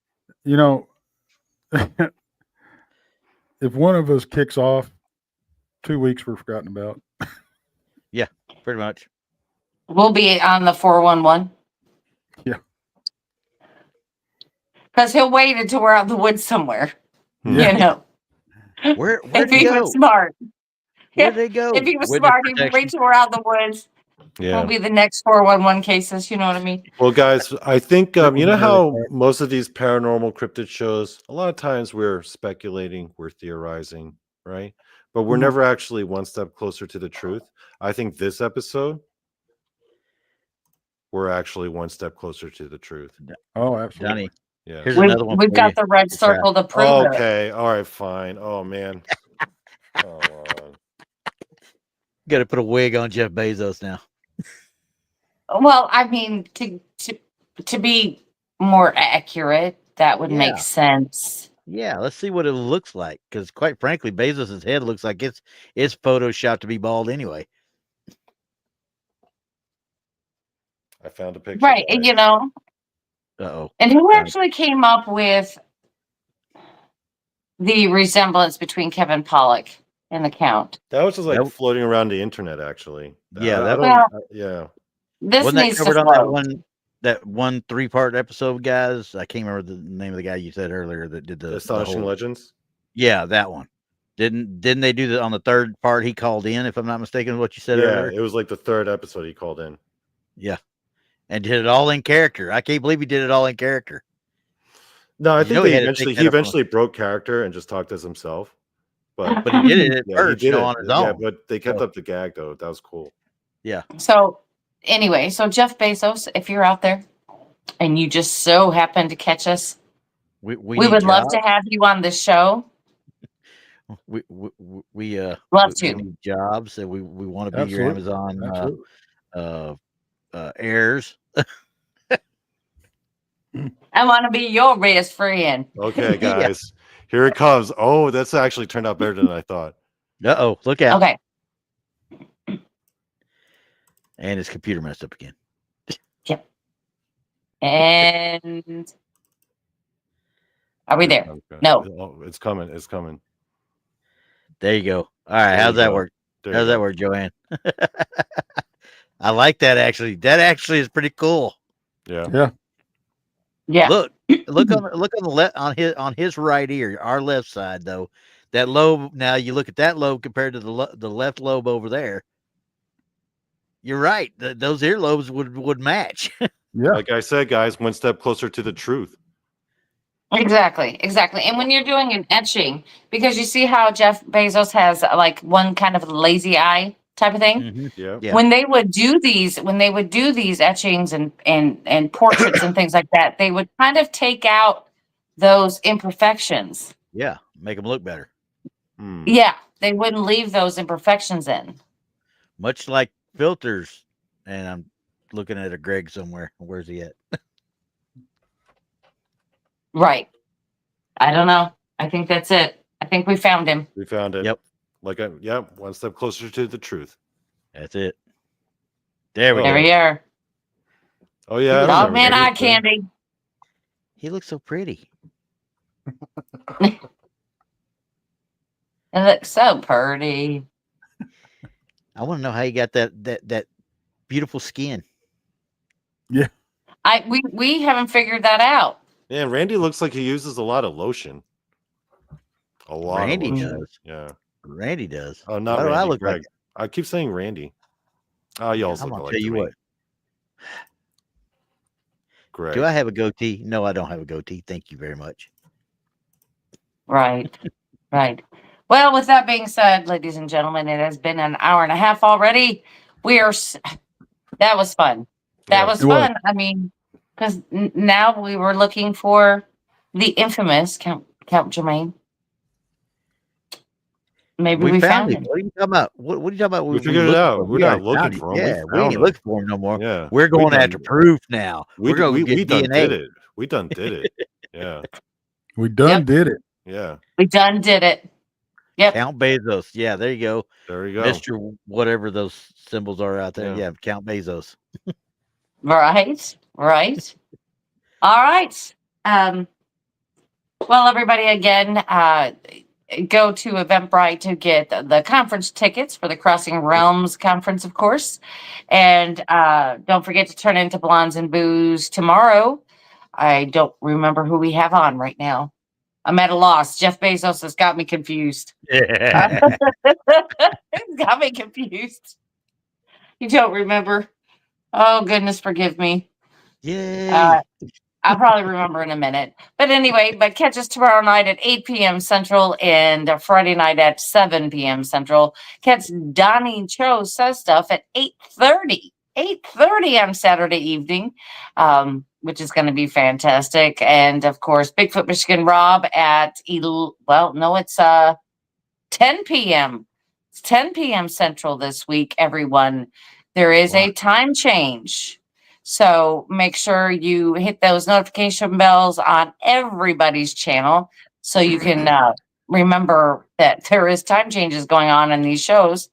D: If one of us kicks off, 2 weeks we're forgotten about.
B: Pretty much.
C: We'll be on the 411.
D: Yeah.
C: Because he'll wait until we're out in the woods somewhere.
A: Hmm.
B: Where'd
C: If
B: he
C: he
B: go?
C: was smart.
B: Where'd they go?
C: If he was
B: Witness
C: smart, he'd
B: protection.
C: wait till we're out in the woods.
A: Yeah.
C: We'll be the next 411 cases. You know what I mean?
A: Well, guys, I think
D: That was
A: you know
D: a
A: how
D: really
A: most of these paranormal cryptid shows, a lot of times we're speculating, we're theorizing, right? But we're
D: Mhm.
A: never actually one step closer to the truth. I think this episode, we're actually one step closer to the truth.
D: Oh, absolutely.
B: Johnny,
A: Yeah.
B: here's
C: We've,
B: another one.
C: we've
B: for
C: got
B: you.
C: the red
B: to try.
C: circle to prove it.
A: Okay. All right. Fine. Oh man. Oh,
B: Got to put a wig on Jeff Bezos now.
C: Well, I mean, to be more accurate, that would
B: Yeah.
C: make sense.
B: Yeah, let's see what it looks like. Because quite frankly, Bezos's head looks like it's photoshopped to be bald anyway.
A: I found a picture.
C: Right.
A: guys.
C: And,
B: Uh-oh.
C: and who actually came up with the resemblance between Kevin Pollak and the Count?
A: That was just like
B: Nope.
A: floating around the internet, actually.
B: Yeah,
A: I
B: that
A: don't-
C: Well-
A: yeah.
C: This
B: Wasn't that
C: needs to
B: covered on that
C: float.
B: one 3-part episode, guys? I can't remember the name of the guy you said earlier that did the
A: Astonishing
B: whole-
A: Legends.
B: Yeah, that one. Didn't they do that on the 3rd part? He called in, if I'm not mistaken, what you said
A: Yeah,
B: earlier.
A: it was like the 3rd episode he called in.
B: Yeah, and did it all in character. I can't believe he did it all in character.
A: No, I
B: You
A: think
B: know
A: they
B: he had to
A: eventually
B: take that
A: he
B: up on-
A: eventually broke character and just talked as himself. But
B: But he did it at
A: yeah,
B: first,
A: he did it
B: on his
A: Yeah,
B: own.
A: but they kept
B: So-
A: up the gag though. That was cool.
C: So, anyway, so Jeff Bezos, if you're out there and you just so happen to catch us,
B: We
C: we
B: need
C: would love
B: jobs.
C: to have you on the show.
B: We
C: Love
B: we
C: to.
B: need jobs, and we want to be your
D: Absolutely.
B: Amazon
D: Absolutely.
B: heirs.
C: I want to be your best friend.
A: Okay,
B: Yeah.
A: guys. Here it comes. Oh, that's actually turned out better than I thought.
B: Uh-oh, look out.
C: Okay.
B: And his computer messed up again.
C: And are we there?
A: Okay.
C: No.
A: Oh, it's coming. It's coming.
B: There you go. All right,
A: There
B: how's
A: you
B: that
A: go.
B: work?
A: There
B: How's
A: you
B: that
A: go.
B: work, Joanne? I like that actually. That actually is pretty cool.
A: Yeah.
C: Yeah.
B: Look on the left on his right ear, our left side though. That lobe. Now you look at that lobe compared to the left lobe over there. You're right. Those earlobes would match.
D: Yeah.
A: Like I said, guys, one step closer to the truth.
C: Exactly. And when you're doing an etching, because you see how Jeff Bezos has like one kind of lazy eye type of thing.
B: Mhm.
A: Yeah.
B: Yeah.
C: When they would do these etchings and portraits and things like that, they would kind of take out those imperfections.
B: Yeah, make them look better.
A: Hmm.
C: Yeah, they wouldn't leave those imperfections in.
B: Much like filters. And I'm looking at a Greg somewhere. Where's he at?
C: Right. I don't know. I think that's it. I think we found him.
A: We found it.
B: Yep.
A: One step closer to the truth.
B: That's it. There we
C: There
B: go.
C: we are.
A: Oh yeah. I
B: Dog
C: Dog
A: remember
C: man
A: that.
C: eye candy.
B: He looks so pretty.
C: It looks so pretty.
B: I want to know how you got that beautiful skin.
C: We haven't figured that out.
A: Yeah, Randy looks like he uses a lot of lotion. A lot
B: Randy
A: of lotion.
B: does.
A: Yeah.
B: Randy does.
A: Oh, not
B: Why do
A: Randy.
B: I look
A: Greg.
B: like?
A: I keep saying Randy. Oh, you also
B: I'm
A: look
B: gonna
A: like
B: tell you
A: me.
B: what.
A: Greg.
B: Do I have a goatee? No, I don't have a goatee. Thank you very much.
C: Right. Well, with that being said, ladies and gentlemen, it has been an hour and a half already. That was fun. That
A: Yeah,
C: was
D: it was.
C: fun. I mean, because now we were looking for the infamous Count Germain. Maybe we found him.
B: What are you talking about? What are you talking about?
A: We figured it
B: looked
A: out.
B: for him.
A: We're
B: We
A: not
B: already
A: looking
B: found
A: for him.
B: Yeah,
A: We
B: we ain't
A: found
B: looking for him no more.
A: Yeah.
B: We're going
A: done-
B: after proof now. We're going to get
A: done
B: DNA.
A: did it. We done did it. Yeah.
D: We done did it.
A: Yeah.
C: We done did it. Yep.
B: Count Bezos. Yeah, there you go.
A: There you go.
B: Mr. Whatever those symbols are out there.
A: Yeah.
B: Yeah, Count Bezos.
C: Right. All right. Well, everybody, again, go to Eventbrite to get the conference tickets for the Crossing Realms conference, of course. And don't forget to turn into Blondes and Booze tomorrow. I don't remember who we have on right now. I'm at a loss. Jeff Bezos has got me confused.
B: Yeah.
C: He's got me confused. You don't remember? Oh, goodness, forgive me.
B: Yay.
C: I'll probably remember in a minute. But anyway, catch us tomorrow night at 8 p.m. Central and Friday night at 7 p.m. Central. Catch Donny Cho Says Stuff at 8:30 on Saturday evening, which is going to be fantastic. And, of course, Bigfoot Michigan Rob at, 10 p.m. It's 10 p.m. Central this week, everyone. There is a time change. So make sure you hit those notification bells on everybody's channel so you can remember that there is time changes going on in these shows.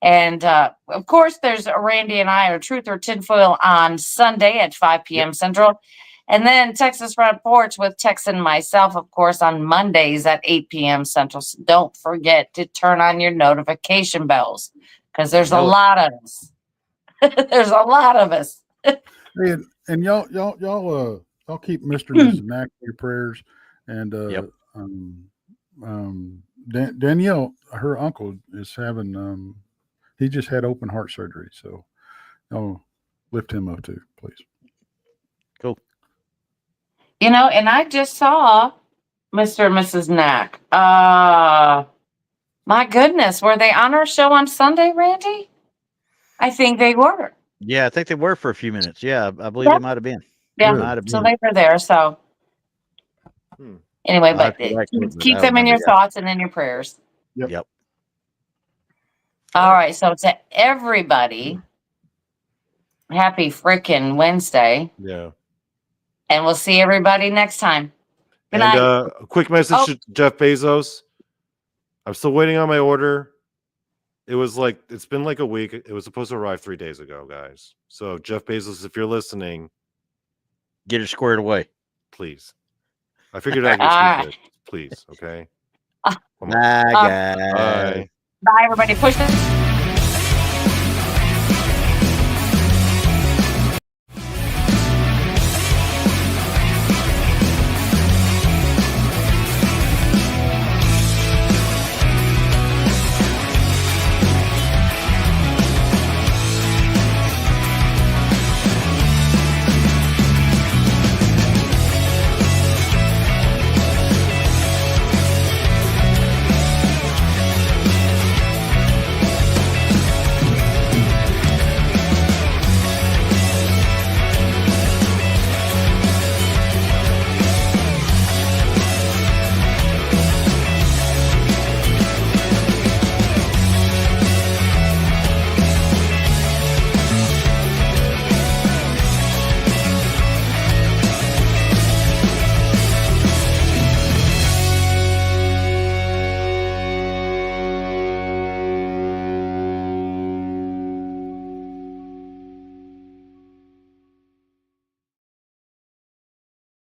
C: And of course, there's Randy and I are Truth or Tinfoil on Sunday at 5 p.m. Central. And then Texas Front Porch with Tex and myself, of course, on Mondays at 8 p.m. Central. So don't forget to turn on your notification bells because there's a lot of us. There's a lot of us.
D: Hey, and y'all keep Mr. and Mrs. Knack in your prayers. And Danielle, her uncle is having he just had open heart surgery, so lift him up too, please.
B: Cool.
C: And I just saw Mr. and Mrs. Knack. My goodness, were they on our show on Sunday, Randy? I think they were.
B: Yeah, I think they were for a few minutes. Yeah, I believe they might have been.
C: Yeah,
B: Might have
C: so
B: been.
C: they were there. So anyway, but keep them in your thoughts and in your prayers.
B: Yep.
C: All right, so to everybody, happy frickin' Wednesday.
A: Yeah.
C: And we'll see everybody next time. Good
A: And
C: night.
A: a quick message to Jeff Bezos. I'm still waiting on my order. It was like it's been like a week. It was supposed to arrive 3 days ago, guys. So Jeff Bezos, if you're listening,
B: Get it squared away.
A: please. I figured I'd get you good. Please, okay. Come on.
B: Bye,
C: Um,
B: guys.
A: Bye.
C: Bye, everybody. Push this.